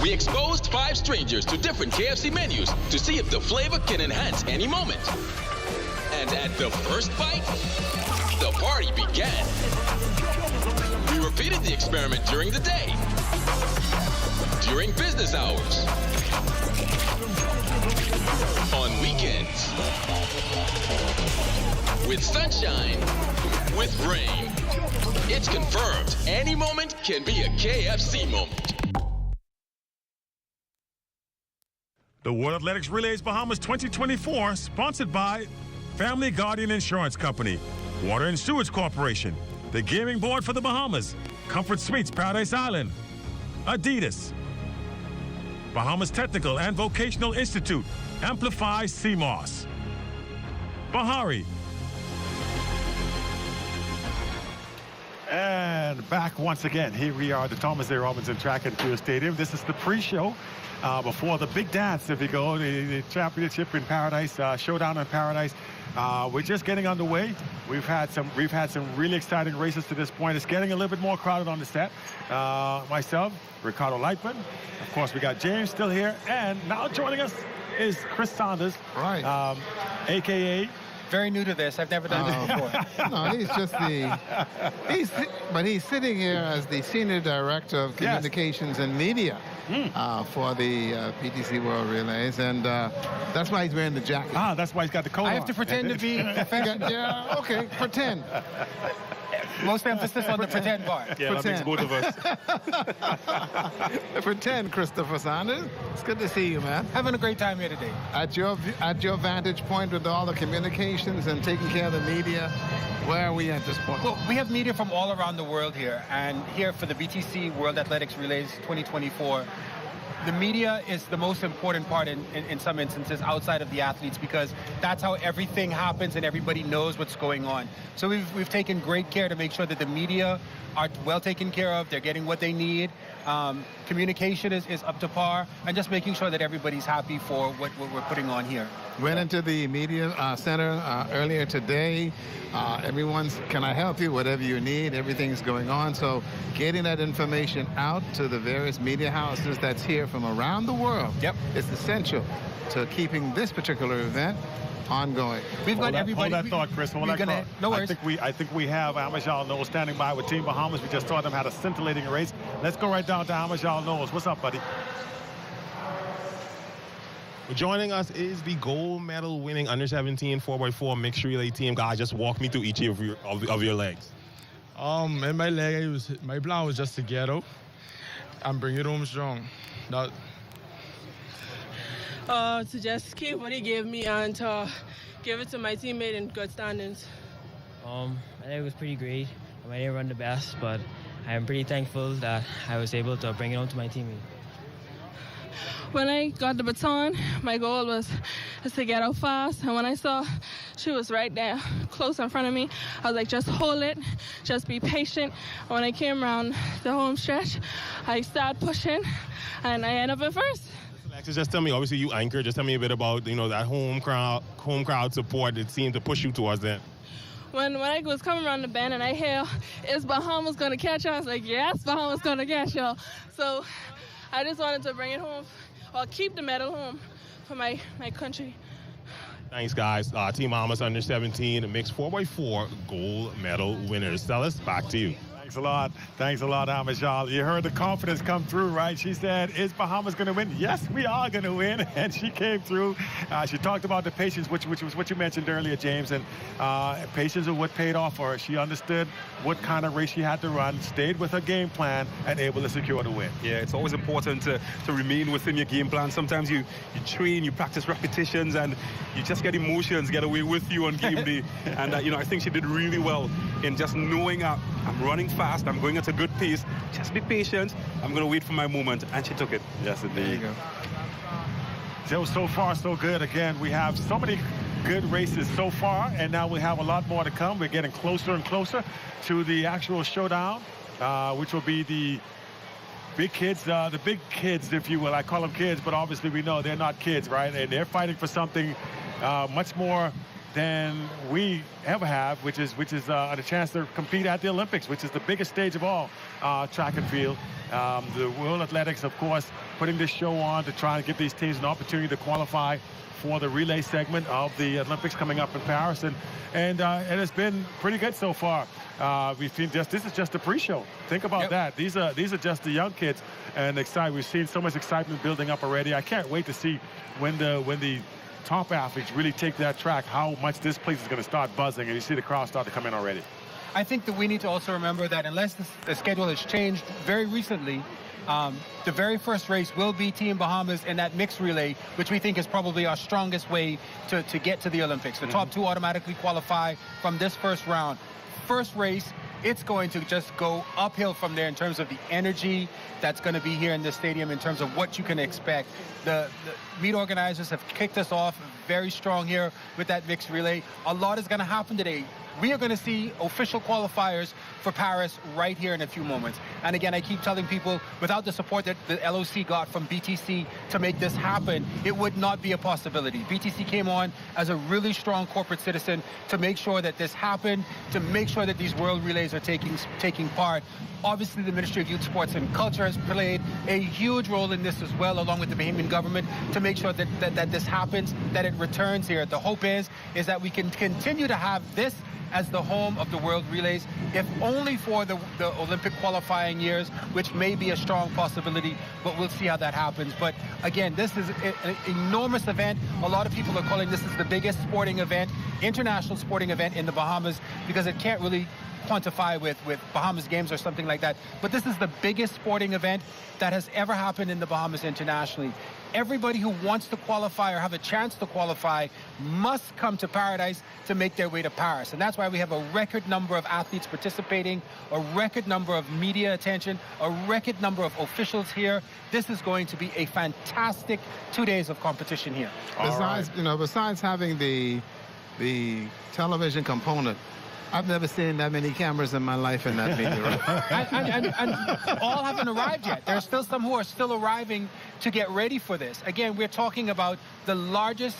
We exposed 5 strangers to different KFC menus to see if the flavor can enhance any moment. And at the first bite, the party began. We repeated the experiment during the day, during business hours, on weekends, with sunshine, with rain. It's confirmed any moment can be a KFC moment. The World Athletics Relays Bahamas 2024, sponsored by Family Guardian Insurance Company, Water and Sewage Corporation, the Gaming Board for the Bahamas, Comfort Suites Paradise Island, Adidas, Bahamas Technical and Vocational Institute, Amplify CMOS, Bahari. And back once again. Here we are at the Thomas A. Robinson Track and Field Stadium. This is the pre-show before the big dance, if you go, the championship in Paradise, showdown in Paradise. We're just getting underway. We've had some really exciting races to this point. It's getting a little bit more crowded on the set. Myself, Ricardo Lightman. Of course, we got James still here. And now joining us is Chris Saunders. Right. A.K.A. very new to this. I've never done this before. No, he's just but he's sitting here as the Senior Director of Communications and Media for the PTC World Relays, and that's why he's wearing the jacket. That's why he's got the coat on. I have to pretend to be professional. Yeah, okay, pretend. Most emphasis on the pretend part. Yeah, that makes both of us. Pretend, Christopher Sanders. It's good to see you, man. Having a great time here today. At your vantage point with all the communications and taking care of the media, where are we at this point? Well, we have media from all around the world here, and here for the BTC World Athletics Relays 2024, the media is the most important part in some instances outside of the athletes, because that's how everything happens and everybody knows what's going on. So we've taken great care to make sure that the media are well taken care of, they're getting what they need. Communication is up to par, and just making sure that everybody's happy for what we're putting on here. Went into the media center earlier today. Everyone's, can I help you? Whatever you need, everything's going on. So getting that information out to the various media houses that's here from around the world is essential to keeping this particular event ongoing. We've got everybody. Hold that thought, Chris. Hold that thought. No worries. I think we have Amajal Knowles standing by with Team Bahamas. We just saw them had a scintillating race. Let's go right down to Amajal Knowles. What's up, buddy? Joining us is the gold medal winning under 17 4x4 mixed relay team. Guys, just walk me through each of your legs. In my leg, my plan was just to get out and bring it home strong. To just keep what he gave me and to give it to my teammate in good standings. I think it was pretty great. I didn't run the best, but I'm pretty thankful that I was able to bring it home to my teammate. When I got the baton, my goal was to get out fast, and when I saw she was right there, close in front of me, I was like, just hold it, just be patient. When I came around the home stretch, I started pushing, and I ended up in first. Alexis, just tell me, obviously you anchor, just tell me a bit about, that home crowd support that seemed to push you towards that. When I was coming around the bend and I hear, is Bahamas going to catch us? I was like, yes, Bahamas going to catch y'all. So I just wanted to bring it home, or keep the medal home for my country. Thanks, guys. Team Bahamas under 17, the mixed 4x4 gold medal winners. Stelis, back to you. Thanks a lot. Thanks a lot, Amajal. You heard the confidence come through, right? She said, is Bahamas going to win? Yes, we are going to win. And she came through. She talked about the patience, which was what you mentioned earlier, James. And patience is what paid off for her. She understood what kind of race she had to run, stayed with her game plan, and able to secure the win. Yeah, it's always important to remain within your game plan. Sometimes you train, you practice repetitions, and you just get emotions get away with you on game day. And, I think she did really well in just knowing I'm running fast, I'm going at a good pace, just be patient, I'm going to wait for my moment, and she took it. Yes, indeed. There you go. So far, so good. Again, we have so many good races so far, and now we have a lot more to come. We're getting closer and closer to the actual showdown, which will be the big kids, if you will. I call them kids, but obviously we know they're not kids, right? And they're fighting for something much more than we ever have, which is a chance to compete at the Olympics, which is the biggest stage of all, track and field. The World Athletics, of course, putting this show on to try and give these teams an opportunity to qualify for the relay segment of the Olympics coming up in Paris, and it's been pretty good so far. We've seen this is just a pre-show. Think about that. These are just the young kids, and excited. We've seen so much excitement building up already. I can't wait to see when the top athletes really take that track, how much this place is going to start buzzing, and you see the crowd start to come in already. I think that we need to also remember that unless the schedule has changed very recently, the very first race will be Team Bahamas in that mixed relay, which we think is probably our strongest way to get to the Olympics. The top two automatically qualify from this first round. First race, it's going to just go uphill from there in terms of the energy that's going to be here in this stadium, in terms of what you can expect. The meet organizers have kicked us off very strong here with that mixed relay. A lot is going to happen today. we are going to see official qualifiers for Paris right here in a few moments. And again, I keep telling people, without the support that the LOC got from BTC to make this happen, it would not be a possibility. BTC came on as a really strong corporate citizen to make sure that this happened, to make sure that these World Relays are taking part. Obviously, the Ministry of Youth, Sports and Culture has played a huge role in this as well, along with the Bahamian government, to make sure that this happens, that it returns here. The hope is that we can continue to have this as the home of the World Relays, if only for the Olympic qualifying years, which may be a strong possibility, but we'll see how that happens. But again, this is an enormous event. A lot of people are calling this the biggest sporting event, international sporting event in the Bahamas, because it can't really quantify with Bahamas Games or something like that. But this is the biggest sporting event that has ever happened in the Bahamas internationally. Everybody who wants to qualify or have a chance to qualify must come to Paradise to make their way to Paris. And that's why we have a record number of athletes participating, a record number of media attention, a record number of officials here. This is going to be a fantastic 2 days of competition here. Besides having the television component, I've never seen that many cameras in my life in that media room. and all haven't arrived yet. There's still some who are still arriving to get ready for this. Again, we're talking about the largest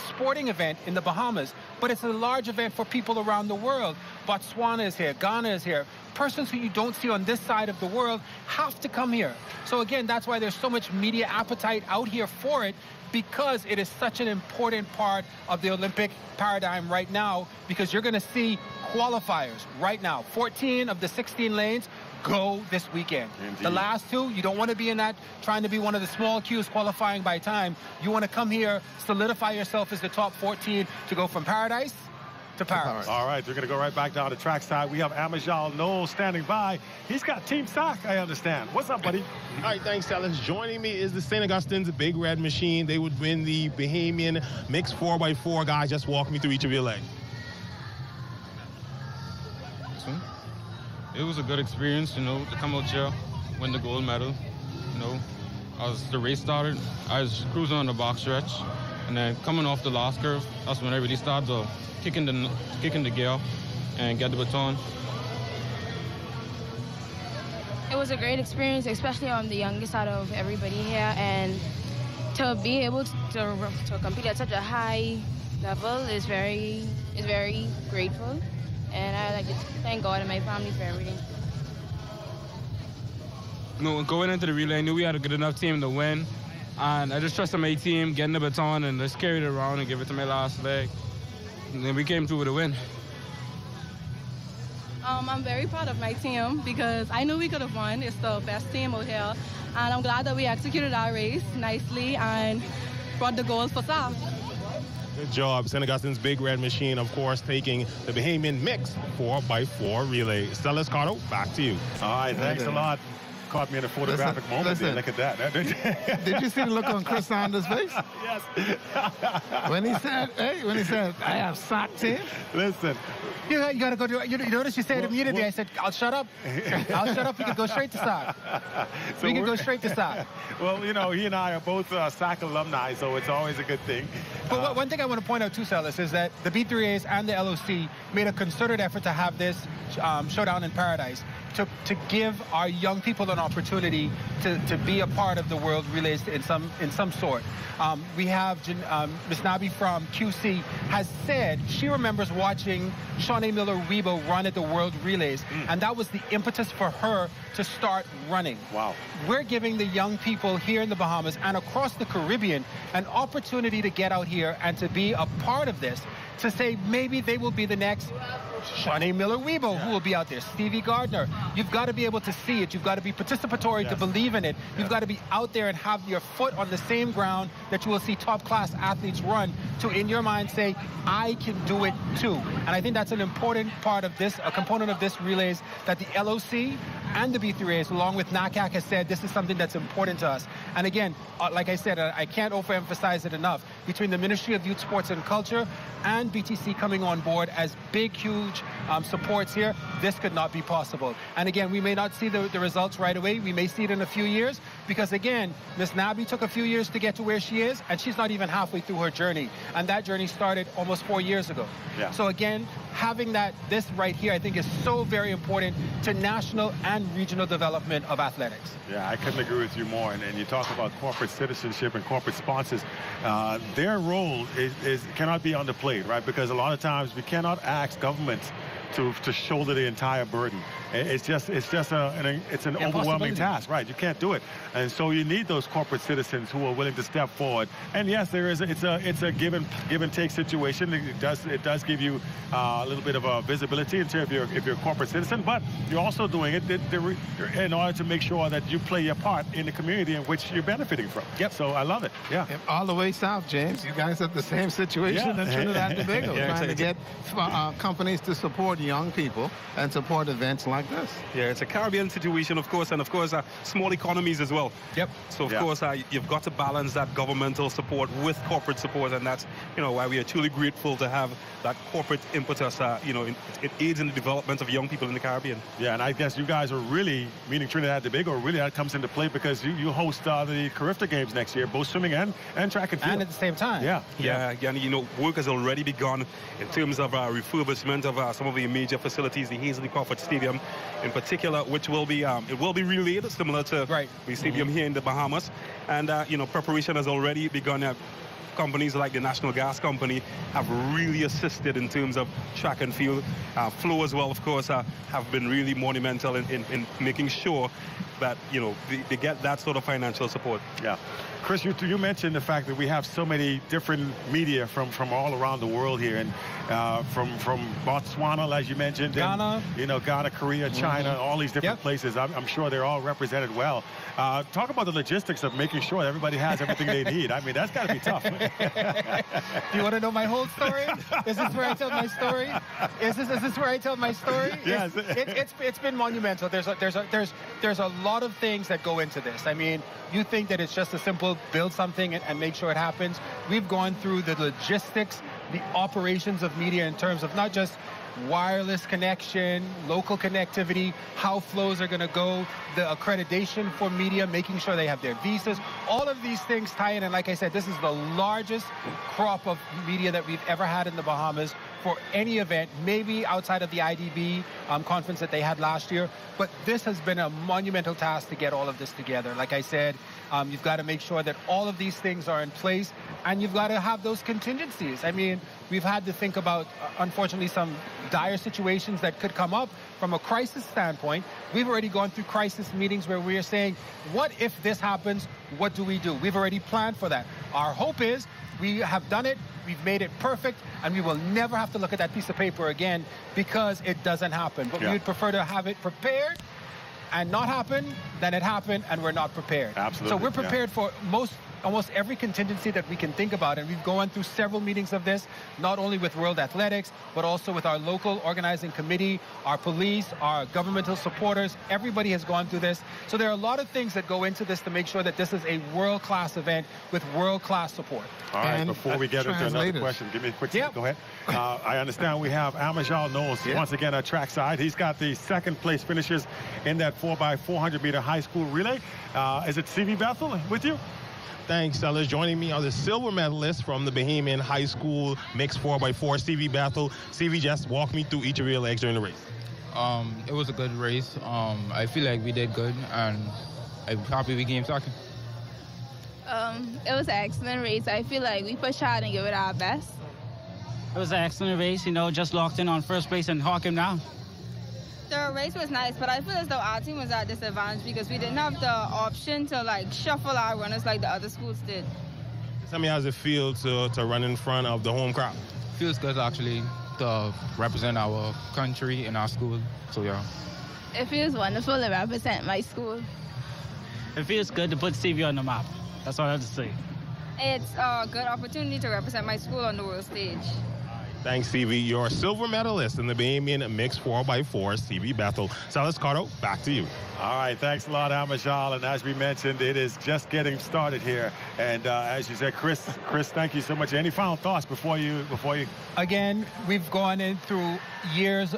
sporting event in the Bahamas, but it's a large event for people around the world. Botswana is here, Ghana is here. Persons who you don't see on this side of the world have to come here. So again, that's why there's so much media appetite out here for it, because it is such an important part of the Olympic paradigm right now, because you're going to see qualifiers right now. 14 of the 16 lanes go this weekend. Indeed. The last two, you don't want to be in that, trying to be one of the small queues qualifying by time. You want to come here, solidify yourself as the top 14 to go from Paradise to Paris. All right, we're going to go right back down to trackside. We have Amajal Noel standing by. He's got Team Sock, I understand. What's up, buddy? All right, thanks, Dallas. Joining me is the St. Augustine's Big Red Machine. They would win the Bahamian mixed 4x4. Guys, just walk me through each of your legs. It was a good experience, to come out here, win the gold medal. As the race started, I was cruising on the box stretch, and then coming off the last curve, that's when I really started kicking the gear and get the baton. It was a great experience, especially I'm the youngest out of everybody here, and to be able to compete at such a high level is very grateful. And I like to thank God and my family for everything. Going into the relay, I knew we had a good enough team to win. And I just trusted my team, getting the baton, and just carried it around and give it to my last leg. And then we came through with a win. I'm very proud of my team because I knew we could have won. It's the best team out here. And I'm glad that we executed our race nicely and brought the goals for SAF. Good job. St. Augustine's Big Red Machine, of course, taking the Bahamian mixed 4x4 relay. Stella Escardo, back to you. All right, thanks a lot. Caught me in a photographic moment. Look at that. Did you see the look on Chris Sanders' face? Yes. when he said, I have sock team. Listen. You got to go to, you notice you said immediately, I said, I'll shut up. I'll shut up. We can go straight to SOC. We can go straight to SOC. Well, he and I are both SOC alumni, so it's always a good thing. But one thing I want to point out too, Celis, is that the B3As and the LOC made a concerted effort to have this showdown in Paradise to give our young people an opportunity to be a part of the World Relays in some sort. We have Ms. Nabi from QC has said she remembers watching Shawnee Miller-Rebo run at the World Relays, and that was the impetus for her to start running. Wow. We're giving the young people here in the Bahamas and across the Caribbean an opportunity to get out here and to be a part of this, to say maybe they will be the next Shawnee Miller-Rebo who will be out there, Stevie Gardner. You've got to be able to see it. You've got to be participatory to believe in it. You've got to be out there and have your foot on the same ground that you will see top-class athletes run to, in your mind, say, I can do it too. And I think that's an important part of this, a component of this relays, that the LOC and the B3As, along with NACAC, has said this is something that's important to us. And again, like I said, I can't overemphasize it enough. Between the Ministry of Youth, Sports and Culture and BTC coming on board as big, huge supports here, this could not be possible. And again, we may not see the results right away. We may see it in a few years, Because again, Miss Nabi took a few years to get to where she is, and she's not even halfway through her journey. And that journey started almost 4 years ago. Yeah. So again, having this right here, I think is so very important to national and regional development of athletics. Yeah, I couldn't agree with you more. And you talk about corporate citizenship and corporate sponsors. Their role cannot be underplayed, right? Because a lot of times we cannot ask governments to shoulder the entire burden. It's an overwhelming task, right? You can't do it, and so you need those corporate citizens who are willing to step forward. And yes, it's a give and take situation. It does give you a little bit of a visibility in terms if you're a corporate citizen, but you're also doing it in order to make sure that you play your part in the community in which you're benefiting from. Yep. So I love it. Yeah. All the way south, James. You guys have the same situation in Trinidad and Tobago, trying to get companies to support young people and support events like this. Yeah, it's a Caribbean situation, of course, and of course, small economies as well. Yep. So, of course, you've got to balance that governmental support with corporate support, and that's, why we are truly grateful to have that corporate impetus, it aids in the development of young people in the Caribbean. Yeah, and I guess you guys are really, meaning Trinidad and Tobago, really that comes into play because you host the Carifta Games next year, both swimming and track and field. And at the same time. Yeah. And, work has already begun in terms of refurbishment of some of the major facilities, the Hazley Crawford Stadium in particular, which will be it will be relayed similar to the stadium here in the Bahamas, and preparation has already begun. Companies like the National Gas Company have really assisted in terms of track and field. Flow as well, of course, have been really monumental in making sure that they get that sort of financial support. Yeah. Chris, you mentioned the fact that we have so many different media from all around the world here, and from Botswana, as you mentioned, Ghana, and, Ghana, Korea, China, all these different places. I'm sure they're all represented well. Talk about the logistics of making sure that everybody has everything they need. I mean, that's got to be tough. Do you want to know my whole story? Is this where I tell my story? Is this where I tell my story? Yes. It's been monumental. There's a lot of things that go into this. I mean, you think that it's just a simple build something and make sure it happens. We've gone through the logistics, the operations of media in terms of not just wireless connection, local connectivity, how flows are going to go, the accreditation for media, making sure they have their visas. All of these things tie in, and like I said, this is the largest crop of media that we've ever had in the Bahamas for any event, maybe outside of the IDB conference that they had last year. But this has been a monumental task to get all of this together. Like I said, you've got to make sure that all of these things are in place, and you've got to have those contingencies. I mean, we've had to think about, unfortunately, some dire situations that could come up from a crisis standpoint. We've already gone through crisis meetings where we are saying, what if this happens? What do we do? We've already planned for that. Our hope is we have done it, we've made it perfect, and we will never have to look at that piece of paper again because it doesn't happen. But we would prefer to have it prepared and not happen than it happened and we're not prepared. Absolutely. So we're prepared for almost every contingency that we can think about, and we've gone through several meetings of this, not only with World Athletics, but also with our local organizing committee, our police, our governmental supporters. Everybody has gone through this. So there are a lot of things that go into this to make sure that this is a world-class event with world-class support. All right, before we get into another question, give me a quick second. Go ahead. I understand we have Amajal Knowles, once again, at trackside. He's got the second place finishes in that 4x400 meter high school relay. Is it CV Bethel with you? Thanks, fellas. Joining me are the silver medalists from the Bahamian High School Mixed 4x4, CV Bethel. CV, just walk me through each of your legs during the race. It was a good race. I feel like we did good, and I'm happy we came second. It was an excellent race. I feel like we pushed hard and gave it our best. It was an excellent race, just locked in on first place and hawk him down. The race was nice, but I feel as though our team was at disadvantage because we didn't have the option to shuffle our runners like the other schools did. Tell me, how does it feel to run in front of the home crowd? Feels good, actually, to represent our country and our school. So, yeah. It feels wonderful to represent my school. It feels good to put CV on the map. That's all I have to say. It's a good opportunity to represent my school on the world stage. Thanks, CV. Your silver medalist in the Bahamian Mixed 4x4 CV Battle. Silas Cardo, back to you. All right, thanks a lot, Amajal. And as we mentioned, it is just getting started here. And as you said, Chris, thank you so much. Any final thoughts before you? Again, we've gone in through years,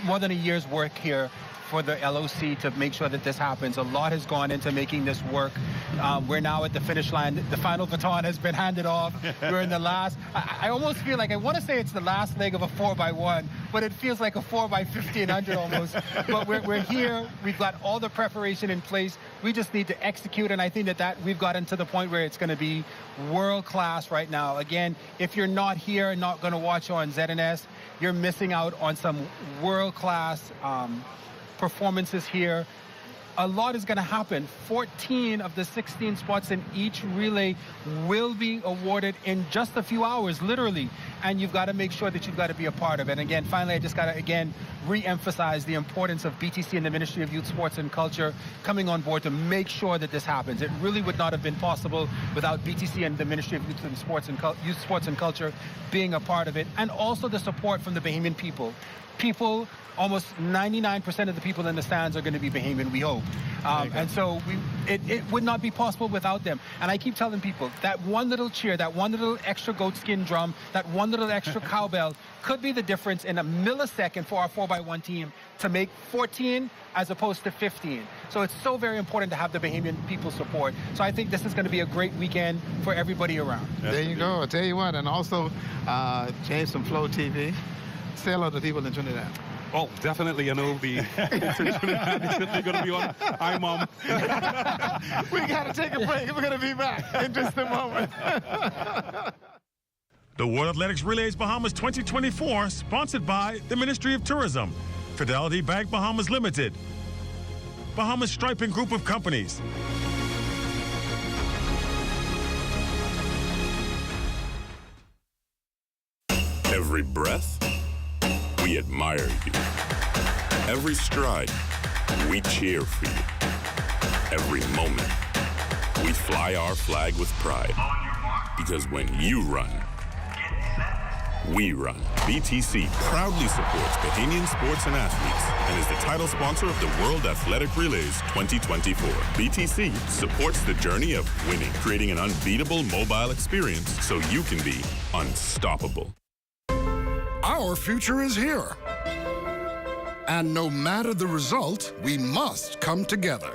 more than a year's work here for the LOC to make sure that this happens. A lot has gone into making this work. We're now at the finish line. The final baton has been handed off. We're in the last. I almost feel like I want to say it's the last leg of a 4x1, but it feels like a 4x1500 almost. But we're here. We've got all the preparation in place. We just need to execute, and I think that we've gotten to the point where it's going to be world class right now. Again, if you're not here and not going to watch on ZNS, you're missing out on some world class performances here. A lot is going to happen. 14 of the 16 spots in each relay will be awarded in just a few hours, literally. And you've got to make sure that you've got to be a part of it. And again, finally, I just got to, again, re-emphasize the importance of BTC and the Ministry of Youth, Sports and Culture coming on board to make sure that this happens. It really would not have been possible without BTC and the Ministry of Youth and Sports and Culture being a part of it. And also the support from the Bahamian people. Almost 99% of the people in the stands are going to be Bahamian, we hope. And so it would not be possible without them. And I keep telling people that one little cheer, that one little extra goat skin drum, that one little extra cowbell could be the difference in a millisecond for our 4x1 team to make 14 as opposed to 15. So it's so very important to have the Bahamian people support. So I think this is going to be a great weekend for everybody around. There you go. I'll tell you what. And also, James from Flow TV, say hello to people in Trinidad. Oh, definitely. I know the definitely going to be on. Hi, Mom. We got to take a break. We're going to be back in just a moment. The World Athletics Relays Bahamas 2024, sponsored by the Ministry of Tourism, Fidelity Bank Bahamas Limited, Bahamas Striping Group of Companies. Every breath, we admire you. Every stride, we cheer for you. Every moment, we fly our flag with pride. Because when you run, we run. BTC proudly supports Bahamian sports and athletes and is the title sponsor of the World Athletic Relays 2024. BTC supports the journey of winning, creating an unbeatable mobile experience so you can be unstoppable. Our future is here. And no matter the result, we must come together.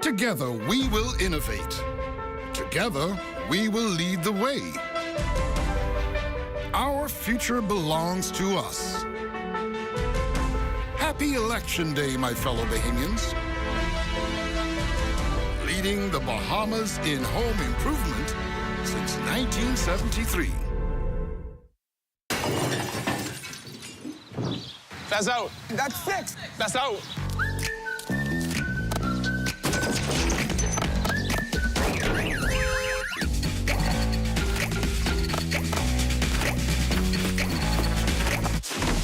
Together, we will innovate. Together, we will lead the way. Our future belongs to us. Happy Election Day, my fellow Bahamians. Leading the Bahamas in home improvement since 1973. That's out. That's 6. That's out.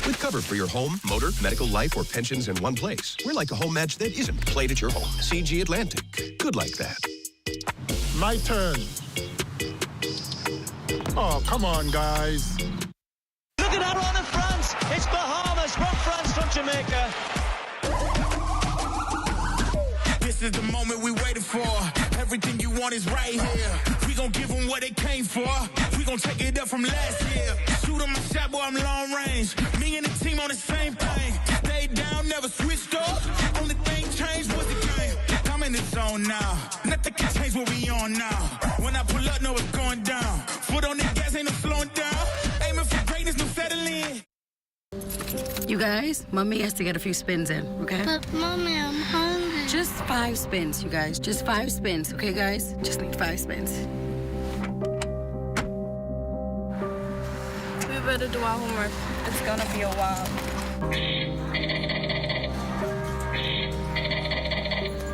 With cover for your home, motor, medical, life, or pensions in one place. We're like a home match that isn't played at your home. CG Atlantic. Good like that. My turn. Oh, come on, guys. Look at that run in France. It's Bahamas from France, from Jamaica. This is the moment we waited for. Everything you want is right here. We gon' give them what they came for. We gon' take it up from last year. Shoot 'em my shot, boy, I'm long range. Me and the team on the same thing. Stayed down, never switched up. Only thing changed was the game. I'm in the zone now. Nothing can change what we on now. When I pull up, know it's going down. Foot on the gas, ain't no slowing down. Aiming for greatness, no settling. You guys, Mommy has to get a few spins in, okay? But Mommy, I'm hungry. Just 5 spins, you guys. Just 5 spins, okay, guys? Just need 5 spins. We better do our homework. It's gonna be a while.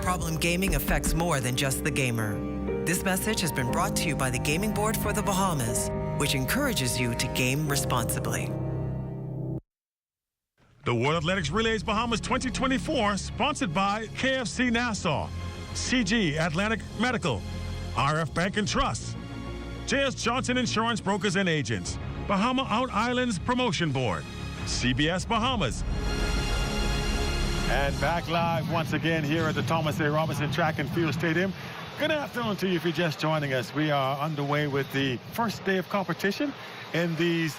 Problem gaming affects more than just the gamer. This message has been brought to you by the Gaming Board for the Bahamas, which encourages you to game responsibly. The World Athletics Relays Bahamas 2024, sponsored by KFC Nassau, CG Atlantic Medical, RF Bank and Trust, J.S. Johnson Insurance Brokers and Agents, Bahama Out Islands Promotion Board, CBS Bahamas. And back live once again here at the Thomas A. Robinson Track and Field Stadium. Good afternoon to you if you're just joining us. We are underway with the first day of competition in these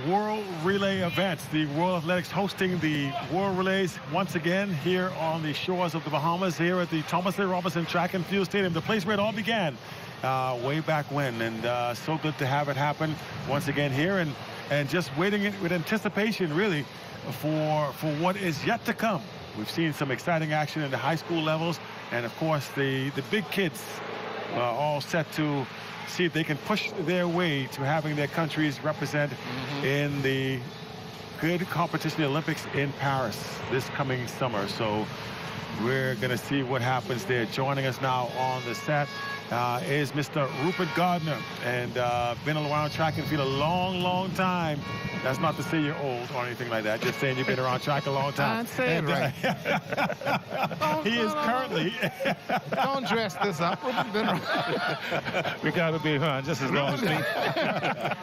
World Relay events. The World Athletics hosting the World Relays once again here on the shores of the Bahamas, here at the Thomas A. Robinson Track and Field Stadium, the place where it all began way back when. And so good to have it happen once again here, and just waiting with anticipation, really, for what is yet to come. We've seen some exciting action in the high school levels, and of course the big kids all set to see if they can push their way to having their countries represent in the good competition, the Olympics in Paris this coming summer. So we're going to see what happens there. Joining us now on the set is Mr. Rupert Gardner, and been around track and field a long time. That's not to say you're old or anything like that. Just saying you've been around track a long time. I'm saying right. He is currently. Don't dress this up. We got to be around just as long as me.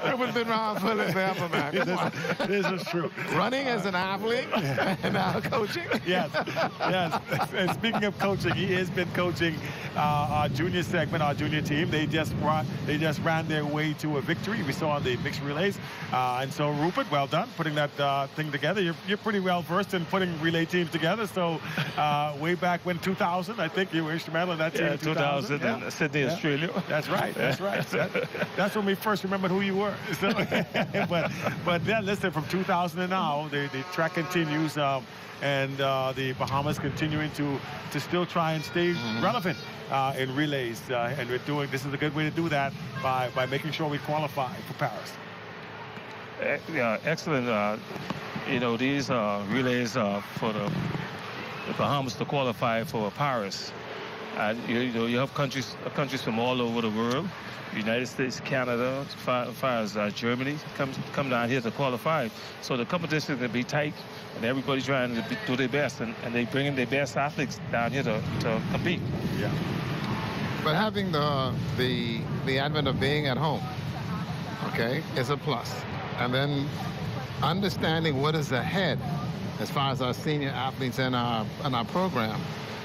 Rupert's been around for forever, man. This is true. Running as an athlete and now coaching. Yes. And speaking of coaching, he has been coaching our junior segment, our junior team. They just ran their way to a victory. We saw on the mixed relays, and so Rupert, well done putting that thing together. You're pretty well versed in putting relay teams together. So way back when 2000, I think you were instrumental in that team. Yeah, 2000 in Sydney, Australia. That's right. That's when we first remembered who you were. So, but then listen, from 2000 and now, the track continues. And the Bahamas continuing to still try and stay relevant in relays. And this is a good way to do that by making sure we qualify for Paris. Yeah, excellent. These relays for the Bahamas to qualify for Paris. You have countries from all over the world. United States, Canada, as far as Germany come down here to qualify. So the competition is going to be tight, and everybody's trying to do their best, and they bring in their best athletes down here to compete. Yeah. But having the advent of being at home, okay, is a plus. And then understanding what is ahead as far as our senior athletes in our program.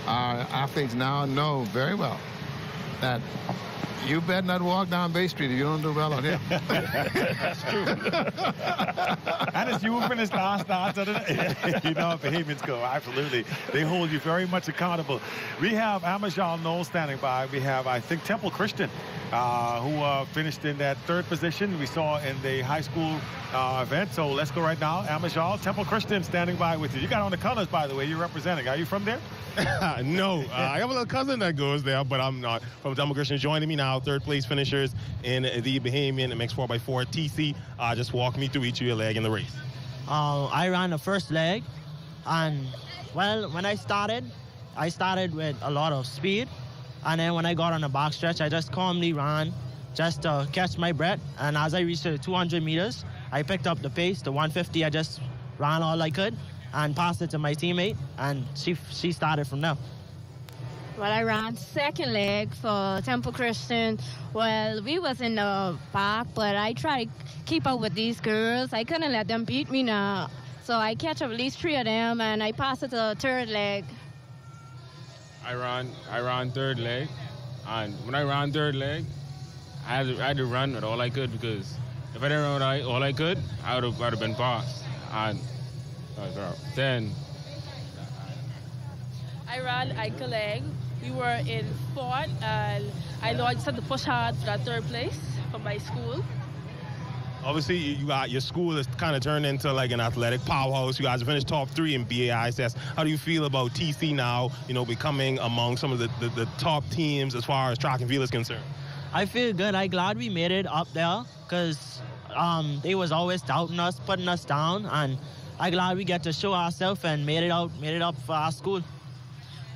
Our athletes now know very well that you better not walk down Bay Street if you don't do well on here. That's true. And as you finished last night, you know how Bahamians go. Absolutely. They hold you very much accountable. We have Amajal Knowles standing by. We have, I think, Temple Christian, who finished in that third position we saw in the high school event. So let's go right now. Amajal, Temple Christian standing by with you. You got on the colors, by the way. You're representing. Are you from there? No. I have a little cousin that goes there, but I'm not from Temple Christian. Joining me now, third place finishers in the Bahamian MX 4x4 TC. Just walk me through each of your leg in the race. I ran the first leg, and well, when I started with a lot of speed, and then when I got on the back stretch, I just calmly ran just to catch my breath, and as I reached the 200 meters, I picked up the pace. The 150, I just ran all I could and passed it to my teammate, and she started from there. Well, I ran second leg for Temple Christian. Well, we was in the back, but I tried to keep up with these girls. I couldn't let them beat me now. So I catch up at least 3 of them, and I passed it to the third leg. I ran third leg, and when I ran third leg, I had to run with all I could, because if I didn't run with all I could, I would have been passed. And then I ran ankle leg. We were in fourth, and I know I just had to push hard for that third place for my school. Obviously, your school is kind of turned into like an athletic powerhouse. You guys finished top 3 in BAISS. How do you feel about TC now, becoming among some of the top teams as far as track and field is concerned? I feel good. I'm glad we made it up there, because they was always doubting us, putting us down, and I'm glad we get to show ourselves and made it up for our school.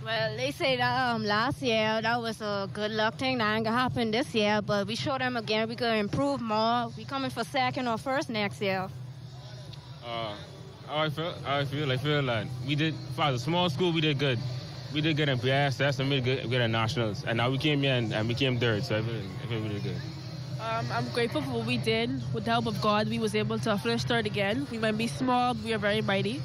Well, they say that last year that was a good luck thing that ain't gonna happen this year, but we showed them again we could improve more. We coming for second or first next year. How I feel like we did, for a small school, we did good. We did good in BISS and we did good in nationals, and now we came here and we came third, so I feel we did good. I'm grateful for what we did. With the help of God, we was able to finish third again. We might be small, but we are very mighty.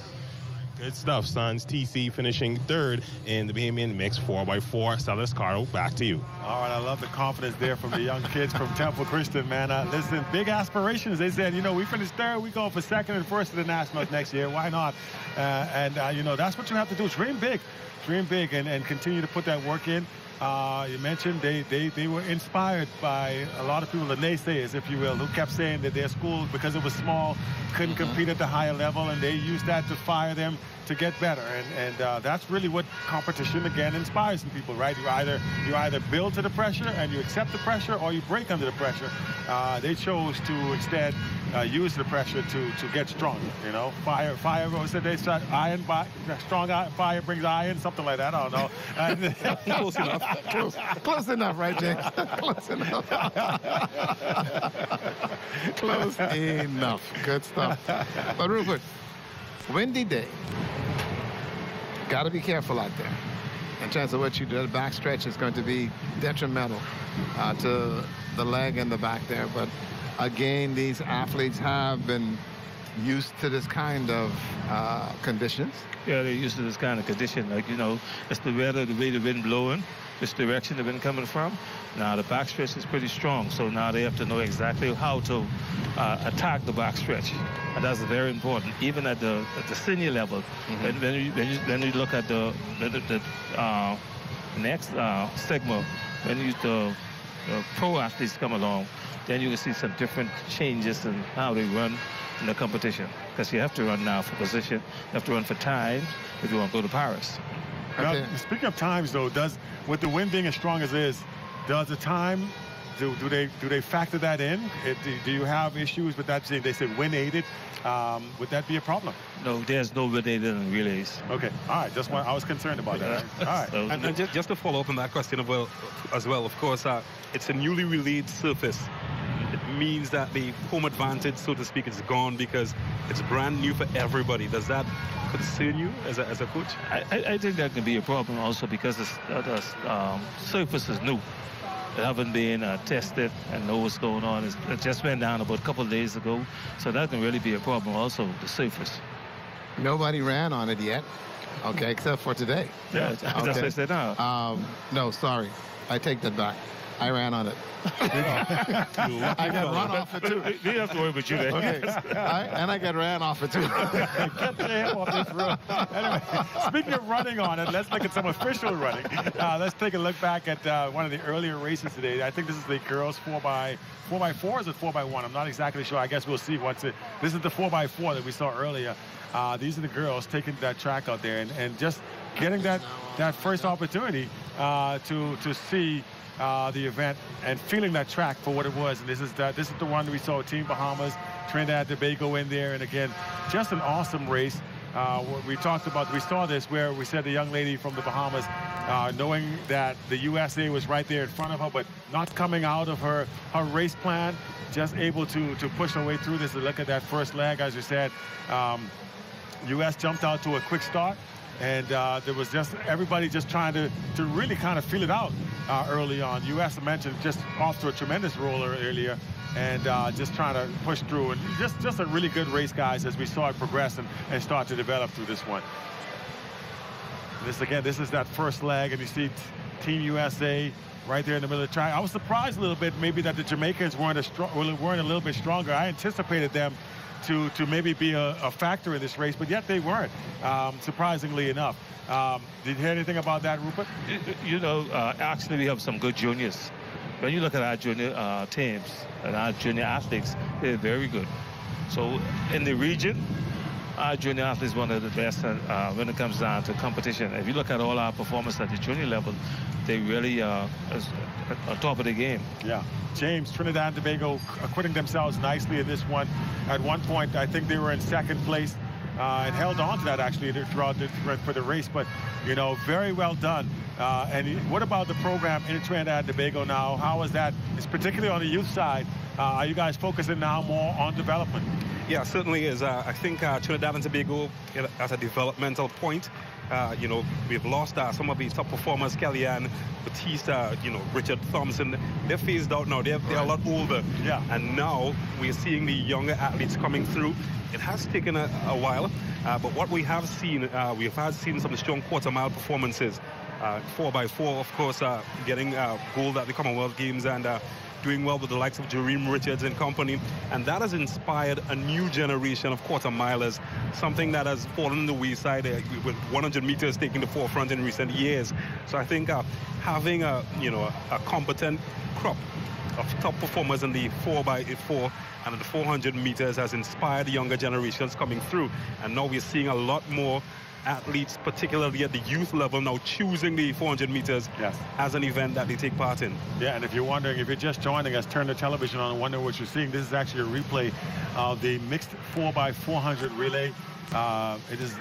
Good stuff, Sons. TC finishing third in the Bahamian mixed 4x4. Silas Carlo, back to you. All right, I love the confidence there from the young kids from Temple Christian, man. Listen, big aspirations. They said, we finished third. We going for second and first of the Nationals next year. Why not? That's what you have to do. Dream big. Dream big and continue to put that work in. You mentioned they were inspired by a lot of people, the naysayers, if you will, who kept saying that their school, because it was small, couldn't compete at the higher level, and they used that to fire them to get better. And that's really what competition, again, inspires in people, right? You either build to the pressure and you accept the pressure, or you break under the pressure. They chose to instead use the pressure to get stronger. Fire. Said they said iron, strong fire brings iron, something like that. I don't know. Close enough. Close enough, right, James? Close enough. Close enough. Good stuff. But Rupert, windy day. Got to be careful out there. In terms of what you do, the back stretch is going to be detrimental to the leg and the back there. But again, these athletes have been used to this kind of conditions. Yeah, they're used to this kind of condition. Like, it's the weather, the way the wind blowing, which direction the wind coming from. Now, the backstretch is pretty strong, so now they have to know exactly how to attack the backstretch. And that's very important, even at the senior level. When you look at the next segment, when the pro athletes come along, then you can see some different changes in how they run in the competition. Because you have to run now for position, you have to run for time if you want to go to Paris. Okay. Now, speaking of times, though, with the wind being as strong as it is, does the time, do they factor that in? Do you have issues with that? They said wind aided. Would that be a problem? No, there's no wind aided in relays. Okay, all right. I was concerned about that. All right. So, and just to follow up on that question as well, of course, it's a newly relayed surface. It means that the home advantage, so to speak, is gone because it's brand new for everybody. Does that concern you as a coach? I think that can be a problem also because the surface is new. It haven't been tested and know what's going on. It just went down about a couple of days ago, so that can really be a problem also, the surface. Nobody ran on it yet, okay, except for today. Yeah, that's what I said now. No, sorry. I take that back. I ran on it. I got run off it too. We have to worry with you then. Okay. And I got ran off it too. Get your hip off this room. Anyway, speaking of running on it, let's look at some official running. Let's take a look back at one of the earlier races today. I think this is the girls 4x4. Is it 4x1? I'm not exactly sure. I guess we'll see once this is the 4x4 that we saw earlier. These are the girls taking that track out there and just getting that first opportunity to see the event and feeling that track for what it was. And this is the one that we saw Team Bahamas, Trinidad Tobago in there. And again, just an awesome race. We saw this where we said the young lady from the Bahamas, knowing that the USA was right there in front of her, but not coming out of her race plan, just able to push her way through this. Look at that first leg, as you said. US jumped out to a quick start. And there was just everybody just trying to really kind of feel it out early on. U.S. mentioned just off to a tremendous roller earlier and just trying to push through. And just a really good race, guys, as we saw it progress and start to develop through this one. This is that first leg, and you see Team USA right there in the middle of the track. I was surprised a little bit maybe that the Jamaicans weren't a little bit stronger. I anticipated them to maybe be a factor in this race, but yet they weren't, surprisingly enough. Did you hear anything about that, Rupert? Actually, we have some good juniors. When you look at our junior teams and our junior athletes, they're very good. So in the region, our junior athletes one of the best when it comes down to competition. If you look at all our performance at the junior level, they really are on top of the game. Yeah. James, Trinidad and Tobago acquitting themselves nicely in this one. At one point, I think they were in second place and held on to that actually throughout for the race. But, very well done. And what about the program in Trinidad and Tobago now? How is that? It's particularly on the youth side. Are you guys focusing now more on development? Yeah, certainly is. I think Trinidad and Tobago at a developmental point we've lost some of these top performers, Kellyanne, Batista, Richard Thompson. They're phased out now. They're a lot older. Yeah. And now we're seeing the younger athletes coming through. It has taken a while, but what we have seen, seen some strong quarter-mile performances. 4x4, of course, getting gold at the Commonwealth Games and doing well with the likes of Jareem Richards and company. And that has inspired a new generation of quarter-milers, something that has fallen on the wayside with 100 meters taking the forefront in recent years. So I think having a competent crop of top performers in the 4x4 and the 400 meters has inspired the younger generations coming through. And now we're seeing a lot more athletes, particularly at the youth level, now choosing the 400 meters as an event that they take part in. Yeah, and if you're wondering, if you're just joining us, turn the television on and wonder what you're seeing. This is actually a replay of the mixed 4x400 relay. It is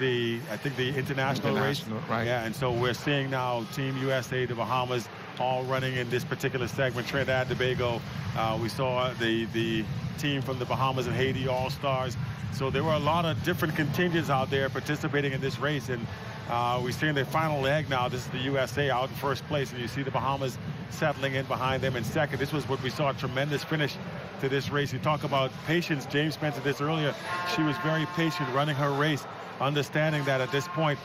I think the international race. Right. Yeah, and so we're seeing now Team USA, the Bahamas, all running in this particular segment. Trinidad, Tobago. We saw the team from the Bahamas and Haiti All-Stars. So there were a lot of different contingents out there participating in this race. And we're seeing the final leg now. This is the USA out in first place. And you see the Bahamas settling in behind them in second. This was what we saw, a tremendous finish to this race. You talk about patience. James mentioned this earlier. She was very patient running her race, understanding that at this point,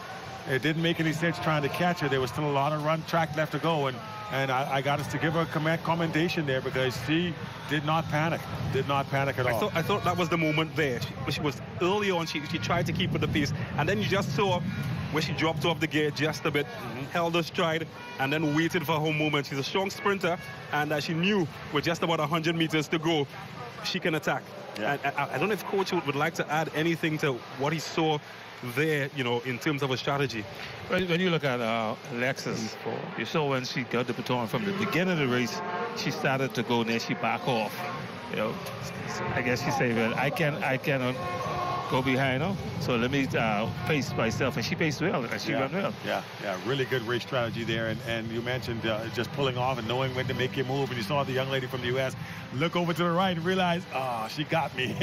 it didn't make any sense trying to catch her. There was still a lot of track left to go. And I got us to give her a commendation there because she did not panic at all. I thought that was the moment there. She was early on, she tried to keep with the pace. And then you just saw where she dropped off the gear just a bit, held her stride, and then waited for her moment. She's a strong sprinter, and she knew with just about 100 meters to go, she can attack. Yeah. And I don't know if Coach would like to add anything to what he saw there, in terms of a strategy. When you look at Alexis, you saw when she got the baton from the beginning of the race, she started to go and then she back off. I guess she said, well, I cannot go behind her, so let me pace myself. And she paced well, and she ran well. Yeah, really good race strategy there. And you mentioned just pulling off and knowing when to make your move. And you saw the young lady from the U.S. look over to the right and realize, oh, she got me.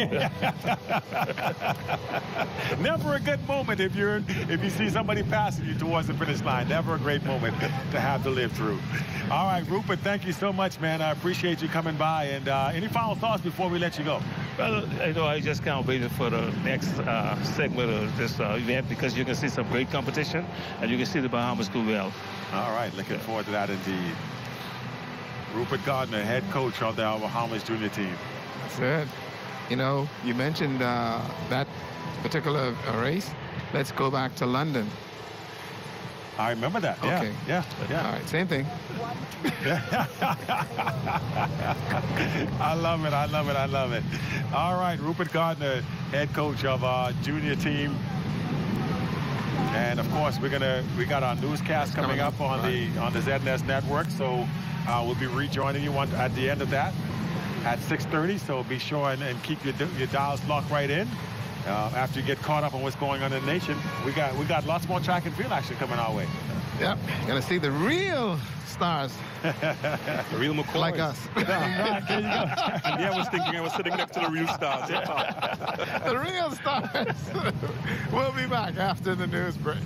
Never a good moment if you see somebody passing you towards the finish line. Never a great moment to have to live through. All right, Rupert, thank you so much, man. I appreciate you coming by. And any final thoughts before we let you go? Well, I just can't wait for the next segment of this event because you can see some great competition and you can see the Bahamas do well. All right, looking forward to that indeed. Rupert Gardner, head coach of the Bahamas junior team. That's it. You mentioned that particular race. Let's go back to London. I remember that. Okay. Yeah. All right, same thing. I love it. All right, Rupert Gardner, head coach of our junior team. And of course, we got our newscast coming up on the ZNS network. So we'll be rejoining you at the end of that at 6:30. So be sure and keep your dials locked right in. After you get caught up on what's going on in the nation, we got lots more track and field action coming our way. Yep, gonna see the real stars. The real McCoys. Like us. There you go. I was thinking I was sitting next to the real stars. The real stars. We'll be back after the news break.